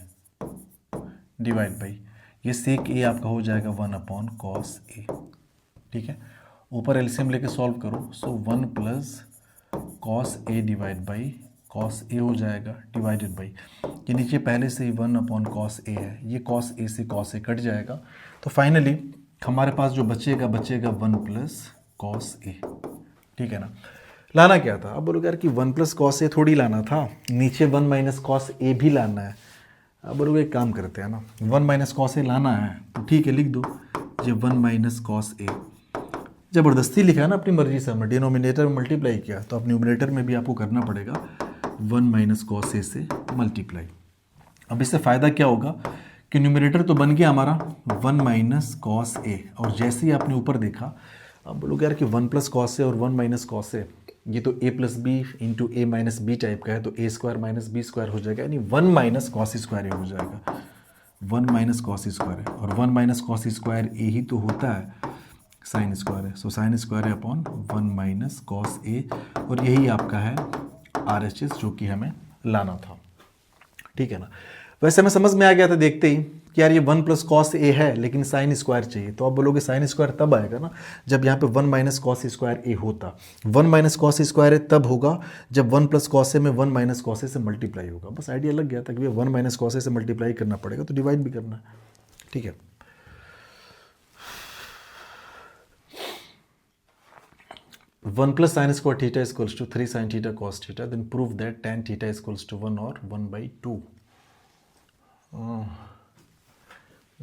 divide by ये सेक ए आपका हो जाएगा 1 अपॉन कॉस ए, ठीक है। ऊपर एलसीएम लेके सॉल्व करो, so 1 plus cos A divide by cos A हो जाएगा डिवाइडेड बाई ये नीचे पहले से ही 1 अपॉन कॉस ए है, ये कॉस ए से कॉस ए कट जाएगा। तो फाइनली हमारे पास जो बचेगा 1 प्लस कॉस ए, ठीक है ना। लाना क्या था? अब बोलोगे यार कि 1 प्लस कॉस ए थोड़ी लाना था, नीचे 1 माइनस कॉस ए भी लाना है। अब बोलोगे एक काम करते हैं ना, 1 माइनस कॉस ए लाना है तो ठीक है लिख दो ये 1 माइनस कॉस ए। ज़बरदस्ती लिखा है ना, अपनी मर्जी से हमने डिनोमिनेटर में मल्टीप्लाई किया, तो अब न्यूमिनेटर में भी आपको करना पड़ेगा 1 माइनस कॉस ए से मल्टीप्लाई। अब इससे फ़ायदा क्या होगा कि न्यूमिनेटर तो बन गया हमारा 1 माइनस कॉस ए, और जैसे ही आपने ऊपर देखा, अब बोलोगे यार कि 1 प्लस कॉस ए और 1 माइनस कॉस ए, ये तो a plus B into A minus B type का है, तो a square minus B square हो जाएगा, यानी 1 माइनस कॉस स्क्वायर ए हो जाएगा। 1 माइनस कॉस स्क्वायर है, और 1 माइनस कॉस स्क्वायर ए ही तो होता है साइन स्क्वायर है, सो साइन स्क्वायर है अपॉन 1 माइनस कॉस ए, और यही आपका है RHS जो कि हमें लाना था, ठीक है ना। वैसे हमें समझ में आ गया था देखते ही कि यार ये 1 प्लस कॉस ए है लेकिन साइन स्क्वायर चाहिए, तो आप बोलोगे साइन स्क्वायर तब आएगा ना जब यहाँ पे 1 माइनस कॉस स्क्वायर ए होता। 1 माइनस कॉस स्क्वायर ए तब होगा जब 1 प्लस कॉस ए में 1 माइनस कॉस ए से मल्टीप्लाई होगा। बस आइडिया लग गया था कि 1 माइनस कॉस ए से मल्टीप्लाई करना पड़ेगा, तो डिवाइड भी करना है, ठीक है। One plus sine square theta equals to 3 sine theta cos theta, then prove that tan theta equals to 1 और 1/2।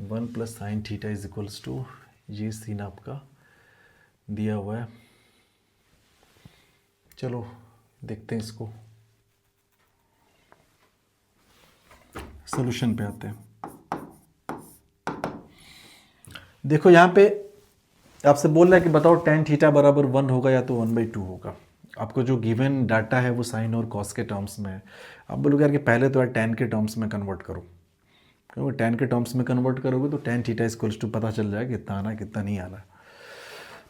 1 plus sine theta is equals to, ये सीन आपका दिया हुआ है। चलो देखते हैं इसको, सॉल्यूशन पे आते हैं। देखो यहाँ पे आपसे बोल रहा है कि बताओ tan थीटा बराबर 1 होगा या तो 1/2 होगा। आपको जो गिवन डाटा है वो साइन और कॉस के टर्म्स में है। आप बोलोगे यार कि पहले तो यार tan के टर्म्स में कन्वर्ट करो, क्योंकि tan के टर्म्स में कन्वर्ट करोगे तो tan थीटा इक्वल्स टू पता चल जाएगा कितना आना है कितना नहीं आना है।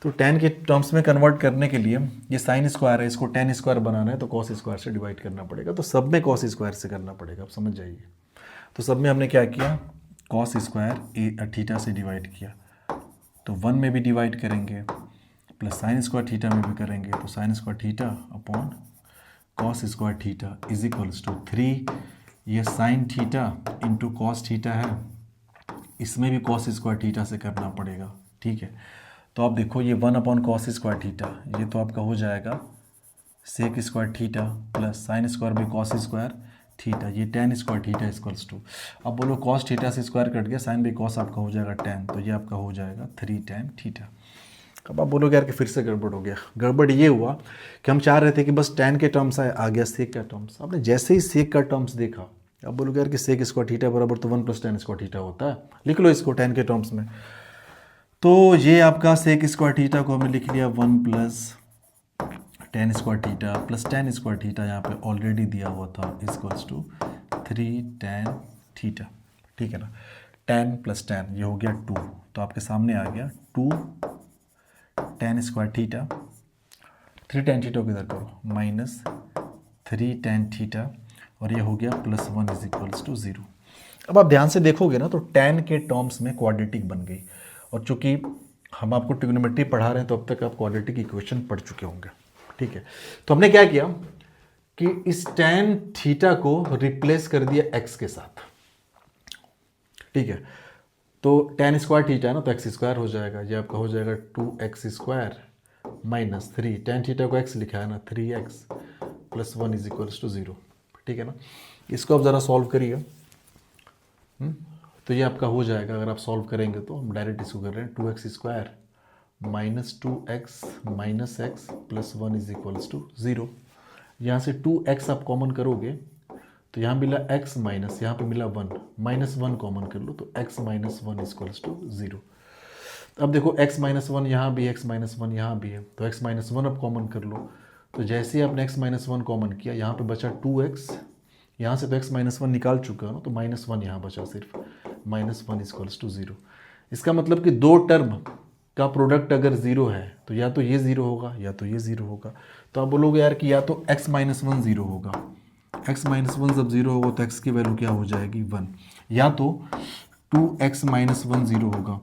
तो tan के टर्म्स में कन्वर्ट करने के लिए ये साइन स्क्वायर है, इसको tan स्क्वायर बनाना है तो कॉस स्क्वायर से डिवाइड करना पड़ेगा, तो सब में कॉस स्क्वायर से करना पड़ेगा, आप समझ जाइए। तो सब में हमने क्या किया, कॉस स्क्वायर ए थीटा से डिवाइड किया, तो 1 में भी डिवाइड करेंगे प्लस साइन स्क्वायर थीटा में भी करेंगे, तो sine square theta upon cos square theta is equals to 3, ये sine theta into cos theta है, इसमें भी कॉस स्क्वायर थीटा से करना पड़ेगा, ठीक है। तो आप देखो ये 1 अपॉन कॉस स्क्वायर थीटा, ये तो आपका हो जाएगा sec square theta plus sine square by cos square theta, ये tan square theta equals to, अब बोलो कॉस थीटा से स्क्वायर कट गया, साइन बाई कॉस आपका हो जाएगा tan, तो ये आपका हो जाएगा 3 tan थीटा। अब आप बोलोगे यार कि फिर से गड़बड़ हो गया। गड़बड़ ये हुआ कि हम चाह रहे थे कि बस tan के टर्म्स आ गया सेक का टर्म्स, आपने जैसे ही सेक का टर्म्स देखा, अब बोलोगे यार कि सेक स्क्वायर थीटा बराबर तो 1 प्लस tan स्क्वायर थीटा होता है, लिख लो इसको tan के टर्म्स में। तो ये आपका सेक स्क्वायर थीटा को हमने लिख लिया 1 plus tan square theta plus tan square theta, यहाँ पे ऑलरेडी दिया हुआ था इक्वल्स टू 3 tan थीटा, ठीक है ना। tan प्लस tan ये हो गया 2, तो आपके सामने आ गया 2 tan square theta, 3 tan theta को इधर करो माइनस 3 tan थीटा, और ये हो गया प्लस 1 इज इक्वल्स टू 0। अब आप ध्यान से देखोगे ना तो tan के टर्म्स में क्वाड्रेटिक बन गई, और चूंकि हम आपको ट्रिग्नोमेट्री पढ़ा रहे हैं तो अब तक आप क्वाड्रेटिक इक्वेशन पढ़ चुके होंगे, ठीक है। तो हमने क्या किया कि इस tan थीटा को रिप्लेस कर दिया x के साथ, ठीक है। तो टेन स्क्वायर थीटा है ना, तो एक्स स्क्वायर हो जाएगा, ये आपका हो जाएगा 2x² माइनस 3, टेन थीटा को x लिखा है ना, 3x plus 1 is equals to 0, ठीक है ना। इसको आप ज़रा सॉल्व करिए। तो ये आपका हो जाएगा, अगर आप सॉल्व करेंगे तो हम डायरेक्ट इसको कर रहे हैं, 2x² minus 2x minus X plus 1 is equals to 0। यहाँ से 2x आप कॉमन करोगे तो यहाँ मिला x माइनस, यहाँ पे मिला 1, माइनस 1 कॉमन कर लो तो x minus 1 is equals to 0। अब देखो x माइनस 1 यहाँ भी, x माइनस 1 यहाँ भी है, तो x माइनस 1 अब कॉमन कर लो। तो जैसे ही आपने x माइनस 1 कॉमन किया, यहाँ पे बचा 2x, यहाँ से तो x माइनस 1 निकाल चुका है ना, तो माइनस 1 यहाँ बचा सिर्फ, माइनस 1 इज इक्वल्स टू 0। इसका मतलब कि दो टर्म का प्रोडक्ट अगर 0 है तो या तो ये 0 होगा या तो ये 0 होगा। तो आप बोलोगे यार कि या तो x माइनस 1 0 होगा, x माइनस 1 जब 0 होगा तो x की वैल्यू क्या हो जाएगी 1, या तो 2x माइनस 1 0 होगा,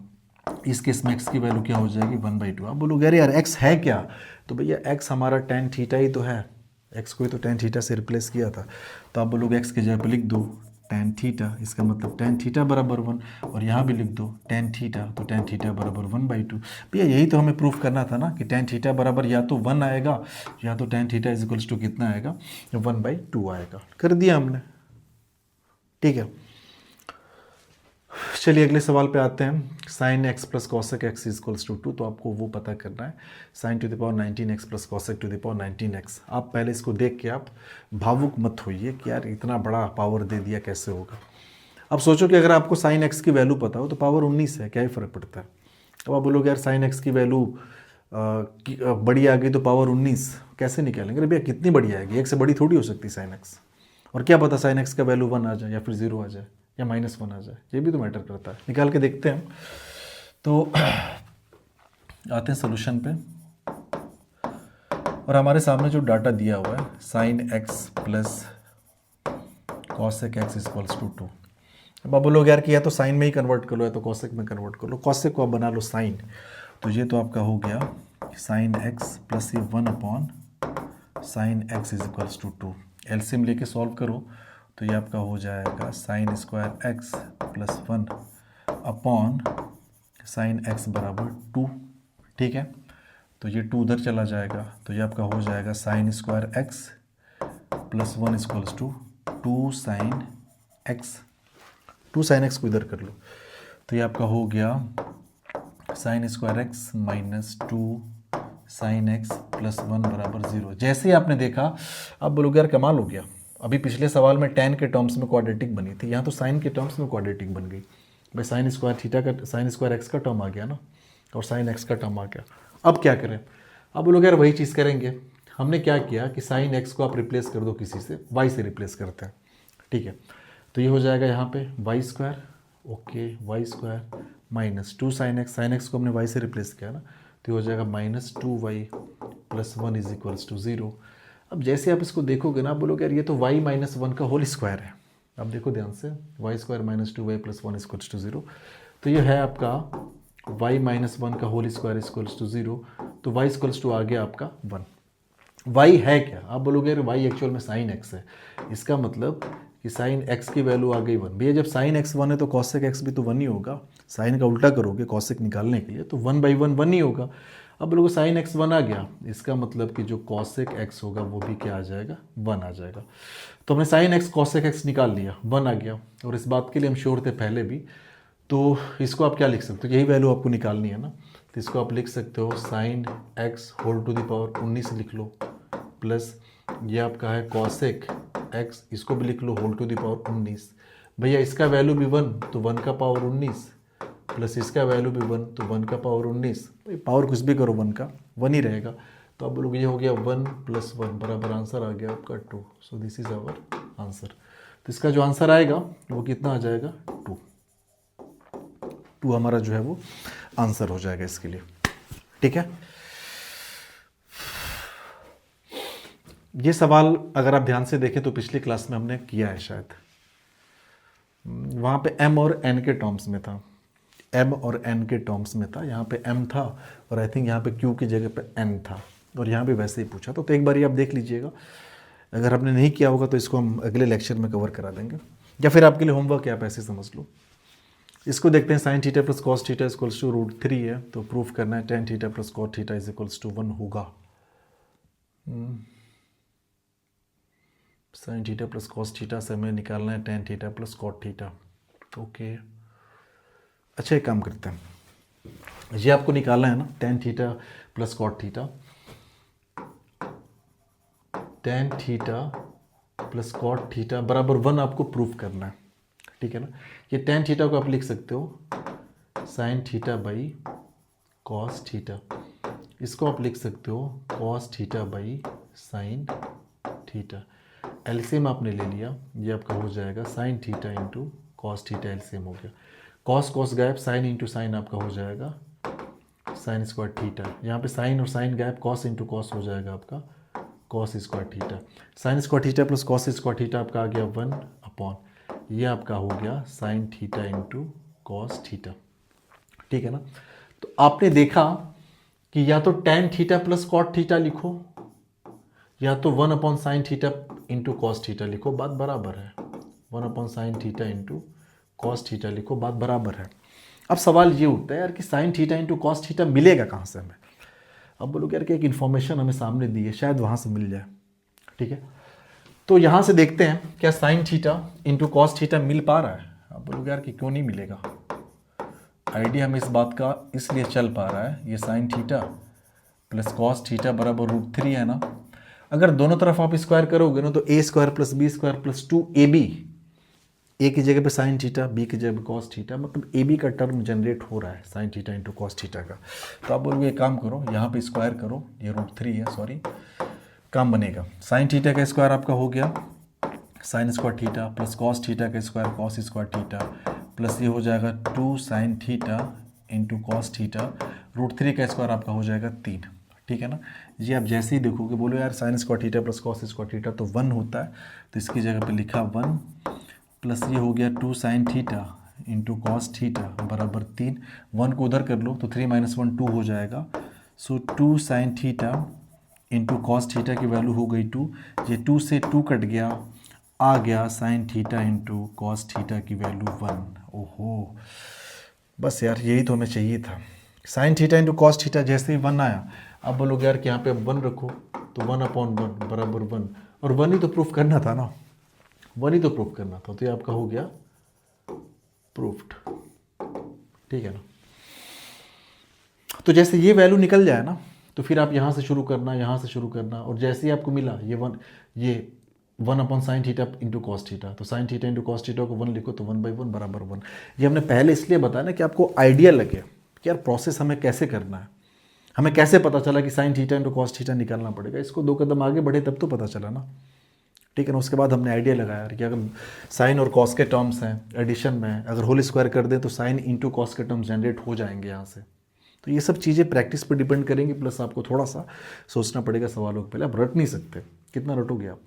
इस केस में x की वैल्यू क्या हो जाएगी 1/2। आप बोलोगे अरे यार x है क्या, तो भैया x हमारा tan थीटा ही तो है, x को ही तो tan थीटा से रिप्लेस किया था। तो आप बोलोगे x की जगह पे लिख दो tan थीटा, इसका मतलब tan थीटा बराबर 1, और यहाँ भी लिख दो tan थीटा, तो tan थीटा बराबर 1/2। भैया यही तो हमें प्रूफ करना था ना कि tan थीटा बराबर या तो 1 आएगा या तो tan theta is equals to कितना आएगा, 1/2 आएगा। कर दिया हमने, ठीक है। चलिए अगले सवाल पे आते हैं। Sine x plus cosec X is equals to 2, तो आपको वो पता करना है, sine to the power 19x plus cosec to the power 19x। आप पहले इसको देख के आप भावुक मत होइए कि यार इतना बड़ा पावर दे दिया कैसे होगा। अब सोचो कि अगर आपको साइन एक्स की वैल्यू पता हो तो पावर 19 है, क्या ही फ़र्क पड़ता है। अब आप बोलोगे यार साइन एक्स की वैल्यू बड़ी आ गई तो पावर 19 कैसे निकालेंगे, अरे भैया कितनी बड़ी आएगी, एक से बड़ी थोड़ी हो सकती साइन एक्स, और क्या पता साइन एक्स का वैल्यू 1 आ जाए या फिर 0 आ जाए या -1 आ जाए, ये भी तो मैटर करता है। निकाल के देखते हैं। तो आते हैं सोल्यूशन पे, और हमारे सामने जो डाटा दिया हुआ है sine x plus cosec X is equals to 2। अब आप बोलोगे यार कि या तो साइन में ही कन्वर्ट कर लो या तो कॉसेक में कन्वर्ट कर लो। कॉसेक को आप बना लो साइन, तो ये तो आपका हो गया साइन एक्स प्लस ये 1 upon sine x is equals to 2। LCM लेके सॉल्व करो तो ये आपका हो जाएगा sine square x plus 1 upon sine x बराबर 2, ठीक है। तो ये 2 उधर चला जाएगा, तो ये आपका हो जाएगा sine square x plus 1 equals to 2 sine x. 2 sine x को इधर कर लो, तो ये आपका हो गया sine square x minus 2 sine x plus 1 बराबर 0। जैसे ही आपने देखा आप बोलोगे यार कमाल हो गया, अभी पिछले सवाल में tan के टर्म्स में क्वाड्रेटिक बनी थी, यहाँ तो साइन के टर्म्स में क्वाड्रेटिक बन गई। भाई साइन स्क्वायर थीटा का, साइन स्क्वायर एक्स का टर्म आ गया ना, और साइन एक्स का टर्म आ गया। अब क्या करें, अब बोलोगे यार वही चीज़ करेंगे। हमने क्या किया कि साइन एक्स को आप रिप्लेस कर दो किसी से, वाई से रिप्लेस करते हैं, ठीक है। तो ये हो जाएगा यहाँ पे y square, okay, y square minus 2 sine x को हमने वाई से रिप्लेस किया ना, तो ये हो जाएगा -2y plus 1 is equals to 0। अब जैसे आप इसको देखोगे ना, आप बोलोगे यार ये तो y माइनस 1 का होल स्क्वायर है। अब देखो ध्यान से, y square minus 2y plus 1 equals to 0, तो ये है आपका y माइनस 1 का होल स्क्वायर इक्वल्स टू 0, तो y इक्वल्स टू आ गया आपका 1। y है क्या, आप बोलोगे यार y एक्चुअल में साइन x है, इसका मतलब कि साइन x की वैल्यू आ गई 1। भैया जब साइन x 1 है तो कॉसेक x भी तो 1 ही होगा, साइन का उल्टा करोगे कॉसेक निकालने के लिए तो 1/1 1 ही होगा। अब लोगों साइन x 1 आ गया, इसका मतलब कि जो कॉसेक x होगा वो भी क्या आ जाएगा, 1 आ जाएगा। तो हमने साइन x कॉसेक x निकाल लिया, 1 आ गया, और इस बात के लिए हम श्योर थे पहले भी। तो इसको आप क्या लिख सकते हो, यही वैल्यू आपको निकालनी है ना, तो इसको आप लिख सकते हो sine x whole to the power 19 लिख लो, प्लस ये आपका है कॉसेक x, इसको भी लिख लो होल टू द पावर 19। भैया इसका वैल्यू भी 1 तो 1 का पावर 19, प्लस इसका वैल्यू भी 1 तो 1 का पावर 19। पावर कुछ भी करो 1 का 1 ही रहेगा। तो अब लोग ये हो गया 1 + 1 बराबर आंसर आ गया आपका 2। So this is our answer. तो इसका जो आंसर आएगा वो कितना आ जाएगा, 2 हमारा जो है वो आंसर हो जाएगा इसके लिए, ठीक है। ये सवाल अगर आप ध्यान से देखें तो पिछली क्लास में हमने किया है शायद, वहाँ पे m और n के टर्म्स में था, m और n के टर्म्स में था, यहाँ पे m था और आई थिंक यहाँ पे q की जगह पे n था, और यहाँ पे वैसे ही पूछा। तो एक बार ये आप देख लीजिएगा, अगर आपने नहीं किया होगा तो इसको हम अगले लेक्चर में कवर करा देंगे, या फिर आपके लिए होमवर्क है, आप ऐसे समझ लो। इसको देखते हैं, sine theta plus cos theta equals to √3 है, तो प्रूफ करना है tan theta plus cos theta is equals to 1 होगा। Sine theta plus cos theta से हमें निकालना है tan theta plus cot theta. Okay, अच्छा एक काम करते हैं, ये आपको निकालना है ना tan theta plus cot theta, tan theta plus cot theta बराबर 1 आपको प्रूफ करना है, ठीक है ना। ये टेन थीटा को आप लिख सकते हो sign theta by cos theta, इसको आप लिख सकते हो cos theta by sine theta. LCM आपने ले लिया, ये आपका हो जाएगा sine theta into cos theta, LCM हो गया, कॉस कॉस गायब, साइन इंटू साइन आपका हो जाएगा साइन स्क्वायर थीटा, यहाँ पे साइन और साइन गायब, कॉस इंटू कॉस हो जाएगा आपका cos square theta, sine square theta plus cos square theta आपका आ गया 1 अपॉन, ये आपका हो गया sine theta into cos theta, ठीक है ना। तो आपने देखा कि या तो tan theta plus cot theta लिखो, या तो 1 upon sine theta into cos theta लिखो, बात बराबर है, 1 upon sine theta into cos theta लिखो, बात बराबर है। अब सवाल ये उठता है यार कि sign theta into cos theta मिलेगा कहाँ से हमें। अब बोलोगे यार कि एक इन्फॉर्मेशन हमें सामने दी है, शायद वहाँ से मिल जाए, ठीक है। तो यहाँ से देखते हैं क्या sine theta into cos theta मिल पा रहा है। अब बोलोगे यार कि क्यों नहीं मिलेगा, आइडिया हमें इस बात का इसलिए चल पा रहा है, ये sine theta plus cos theta बराबर √3 है ना। अगर दोनों तरफ आप स्क्वायर करोगे ना तो A square plus B square plus 2ab, A की जगह पे साइन थीटा, बी की जगह पे कॉस थीटा, मतलब ए बी का टर्म जनरेट हो रहा है sine theta into cos theta का। तो आप बोलोगे एक काम करो, यहाँ पे स्क्वायर करो, ये √3 है, सॉरी, काम बनेगा, साइन थीटा का स्क्वायर आपका हो गया sine square theta plus cos theta का square cos square theta, plus ये हो जाएगा 2 sine theta into cos theta, √3 का स्क्वायर आपका हो जाएगा 3, ठीक है ना। ये आप जैसे ही देखोगे बोलो यार sign square theta plus cos square theta तो 1 होता है, तो इसकी जगह पे लिखा 1, प्लस ये हो गया 2 sine theta into cos theta बराबर 3, 1 को उधर कर लो तो 3 - 1 2 हो जाएगा, सो 2 sine theta into cos theta की वैल्यू हो गई 2, ये 2 से 2 कट गया, आ गया sine theta into cos theta की वैल्यू 1। ओहो, बस यार यही तो हमें चाहिए था, sign theta into cos theta जैसे ही 1 आया, अब बोलोगे यार कि यहाँ पे अब 1 रखो, तो 1 अपॉन 1 बराबर 1, और 1 ही तो प्रूफ करना था ना, 1 ही तो प्रूफ करना था, तो ये आपका हो गया प्रूफ्ड, ठीक है ना। तो जैसे ये वैल्यू निकल जाए ना, तो फिर आप यहाँ से शुरू करना, यहाँ से शुरू करना, और जैसे ही आपको मिला ये 1 upon sine theta into cos theta, तो sine theta into cos theta को 1 लिखो तो 1/1 बराबर 1। ये हमने पहले इसलिए बताया ना कि आपको आइडिया लगे कि यार प्रोसेस हमें कैसे करना है, हमें कैसे पता चला कि sign theta into cos theta निकालना पड़ेगा, इसको 2 कदम आगे बढ़े तब तो पता चला ना, ठीक है ना। उसके बाद हमने आइडिया लगाया कि अगर साइन और कॉस के टर्म्स हैं एडिशन में, अगर होल स्क्वायर कर दें तो साइन इंटू कॉस के टर्म्स जनरेट हो जाएंगे यहाँ से। तो ये सब चीज़ें प्रैक्टिस पर डिपेंड करेंगी, प्लस आपको थोड़ा सा सोचना पड़ेगा सवालों के पहले, आप रट नहीं सकते, कितना रटोगे आप।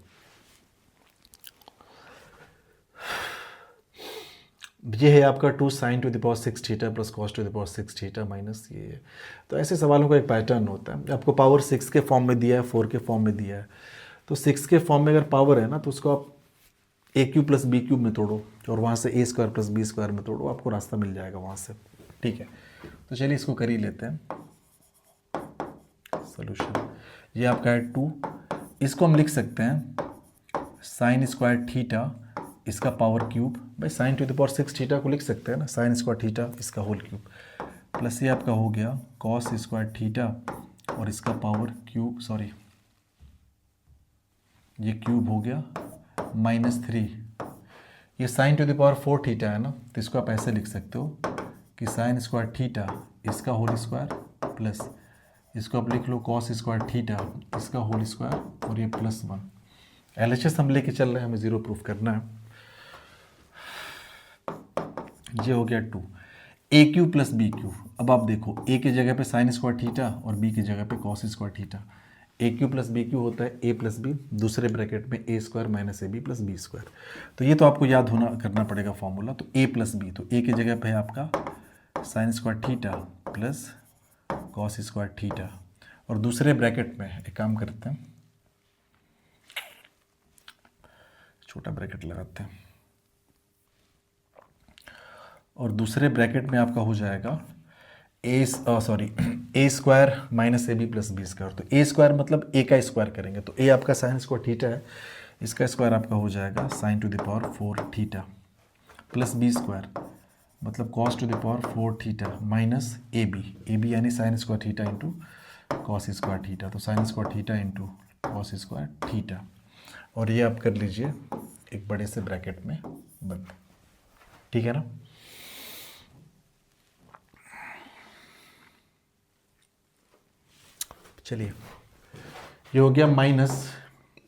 ये है आपका 2 sign to the power 6 theta plus cos to the power 6 theta minus ये है। तो ऐसे सवालों का एक पैटर्न होता है, आपको पावर 6 के फॉर्म में दिया है, 4 के फॉर्म में दिया है, तो 6 के फॉर्म में अगर पावर है ना तो उसको आप a³ प्लस b³ में तोड़ो, और वहाँ से a² प्लस b² में तोड़ो, आपको रास्ता मिल जाएगा वहाँ से, ठीक है। तो चलिए इसको कर ही लेते हैं सोल्यूशन। ये आपका है 2, इसको हम लिख सकते हैं साइन स्क्वायर थीटा इसका पावर क्यूब, भाई sign to the power 6 theta को लिख सकते हैं ना, साइन स्क्वायर थीटा इसका होल क्यूब, प्लस ये आपका हो गया कॉस स्क्वायर थीटा और इसका पावर क्यूब, सॉरी ये क्यूब हो गया -3, ये sign to the power 4 theta है ना, तो इसको आप ऐसे लिख सकते हो कि साइन स्क्वायर थीटा इसका होल स्क्वायर प्लस इसको आप लिख लो कॉस स्क्वायर थीटा इसका होल स्क्वायर और ये +1। LHS हम लेके चल रहे हैं, हमें 0 प्रूफ करना है। ये हो गया 2 a³ प्लस b³। अब आप देखो a की जगह पे साइन स्क्वायर थीटा और b की जगह पे cos square theta, a³ plus b³ होता है a प्लस b, दूसरे ब्रैकेट में a² minus ab plus b²। तो ये तो आपको याद होना करना पड़ेगा फॉर्मूला, तो a प्लस b, तो a की जगह पे है आपका sign square theta plus cos square theta, और दूसरे ब्रैकेट में एक काम करते हैं, छोटा ब्रैकेट लगाते हैं, और दूसरे ब्रैकेट में आपका हो जाएगा A square minus A B plus B square. तो ए स्क्वायर मतलब ए का स्क्वायर करेंगे, तो ए आपका साइन स्क्वायर थीटा है, इसका स्क्वायर आपका हो जाएगा sine to the power 4 theta plus B square मतलब cos to the power 4 theta minus A B यानी sine square theta into cos square theta. तो sine square theta into cos square theta, और ये आप कर लीजिए एक बड़े से ब्रैकेट में बंद। ठीक है ना। चलिए, ये हो गया माइनस,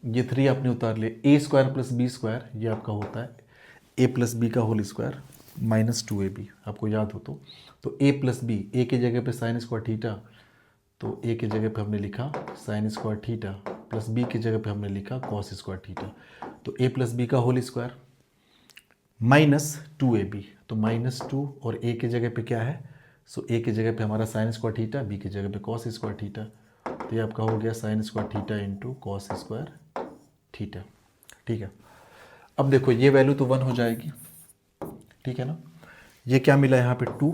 ये 3 आपने उतार लिया, ए स्क्वायर प्लस बी स्क्वायर ये आपका होता है ए प्लस बी का होल स्क्वायर माइनस 2ab, आपको याद हो तो ए प्लस बी, ए की जगह पे साइन स्क्वायर थीटा, तो ए की जगह पे हमने लिखा sine square theta plus b की जगह पे हमने लिखा कॉस स्क्वायर थीटा। तो ए प्लस बी का होल स्क्वायर माइनस 2ab, तो माइनस 2 और ए की जगह पे क्या है, सो ए की जगह पे हमारा साइन स्क्वायर थीटा, बी की जगह पे कॉस स्क्वायर थीटा, तो ये आपका हो गया sine square theta into cos square theta. ठीक है, अब देखो ये वैल्यू तो 1 हो जाएगी, ठीक है ना। ये क्या मिला यहाँ पे 2,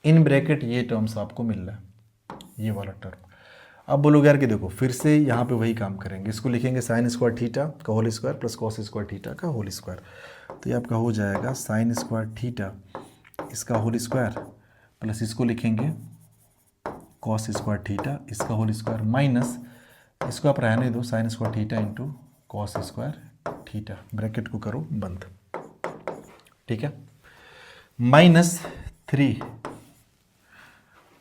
इन ब्रैकेट ये टर्म्स आपको मिल रहा है, ये वाला टर्म। अब बोलोगे यार कि देखो फिर से यहाँ पे वही काम करेंगे, इसको लिखेंगे साइन स्क्वायर थीटा का whole square plus cos square theta का होल स्क्वायर, तो ये आपका हो जाएगा साइन स्क्वायर थीटा इसका होल स्क्वायर प्लस इसको लिखेंगे कॉस स्क्वायर थीटा इसका होल स्क्वायर माइनस इसको आप रहने दो sine square theta into cos square theta, bracket को करो बंद। ठीक है, माइनस 3,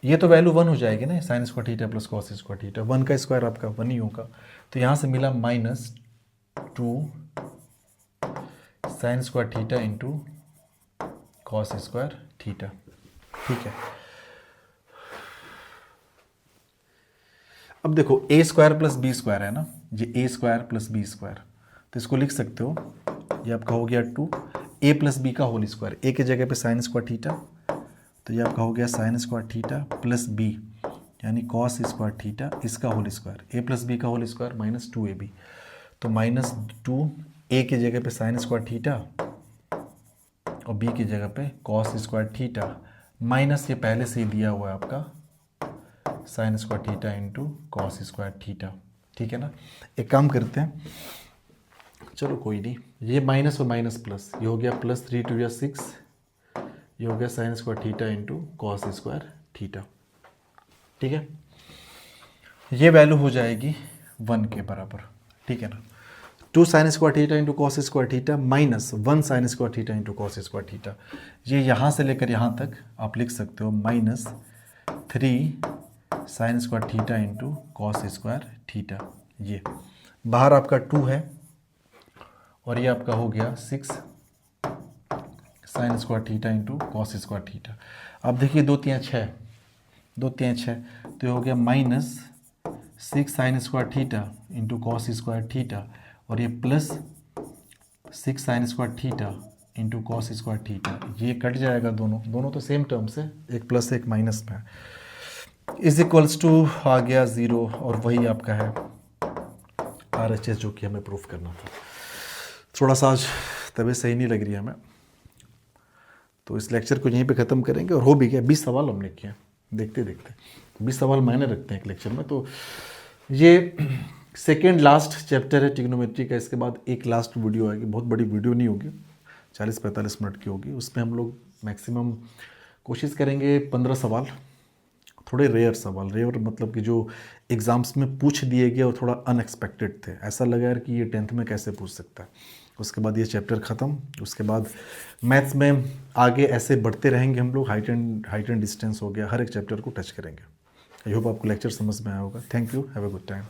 ये तो वैल्यू 1 हो जाएगी ना, sign square theta plus cos square theta, 1 का स्क्वायर आपका 1 ही होगा, तो यहाँ से मिला minus 2 sine square theta into cos square theta. ठीक है, अब देखो ए स्क्वायर प्लस बी स्क्वायर है ना, ये ए स्क्वायर प्लस बी स्क्वायर, तो इसको लिख सकते हो, ये आपका हो गया 2 ए प्लस बी का होल स्क्वायर, ए की जगह पे साइन स्क्वायर थीटा, तो ये आपका हो गया sine square theta plus b यानी कॉस स्क्वायर थीटा इसका whole square, a plus b का होल स्क्वायर माइनस 2ab, तो माइनस 2 ए की जगह पे साइन स्क्वायर थीटा और बी की जगह पे कॉस स्क्वायर थीटा माइनस ये पहले से ही दिया हुआ है आपका sign square theta into cos square theta. ठीक है ना, एक काम करते हैं, चलो कोई नहीं, ये माइनस और माइनस प्लस, ये हो गया प्लस 3 2 6, ये हो गया sine square theta into cos square theta. ठीक है, ये वैल्यू हो जाएगी 1 के बराबर। ठीक है ना, 2 sine square theta into cos square theta minus 1 sign square theta into cos square theta, ये यहाँ से लेकर यहाँ तक आप लिख सकते हो minus 3 sign square theta into cos square theta. ये बाहर आपका 2 है और ये आपका हो गया 6 sign square theta into cos square theta. अब देखिए 2 3 6, 2 3 6, तो ये हो गया minus 6 sign square theta into cos square theta, और ये plus 6 sign square theta into cos square theta, ये कट जाएगा, दोनों तो सेम टर्म्स है, एक प्लस एक माइनस में, इज इक्वल्स टू आ गया 0, और वही आपका है RHS जो कि हमें प्रूफ करना था। थोड़ा सा आज तबीयत सही नहीं लग रही है हमें, तो इस लेक्चर को यहीं पे ख़त्म करेंगे, और हो भी गया 20 सवाल हमने किए, देखते देखते 20 सवाल मायने रखते हैं एक लेक्चर में। तो ये सेकेंड लास्ट चैप्टर है ट्रिग्नोमेट्री का, इसके बाद एक लास्ट वीडियो आएगी, बहुत बड़ी वीडियो नहीं होगी, 40-45 मिनट की होगी, उसमें हम लोग मैक्सिमम कोशिश करेंगे 15 सवाल, थोड़े रेयर सवाल, रेयर मतलब कि जो एग्ज़ाम्स में पूछ दिए गए और थोड़ा अनएक्सपेक्टेड थे, ऐसा लगा यार कि ये 10th में कैसे पूछ सकता है। उसके बाद ये चैप्टर ख़त्म, उसके बाद मैथ्स में आगे ऐसे बढ़ते रहेंगे हम लोग, हाइट एंड डिस्टेंस हो गया, हर एक चैप्टर को टच करेंगे। आई होप आपको लेक्चर समझ में आया होगा। Thank you, have a good time.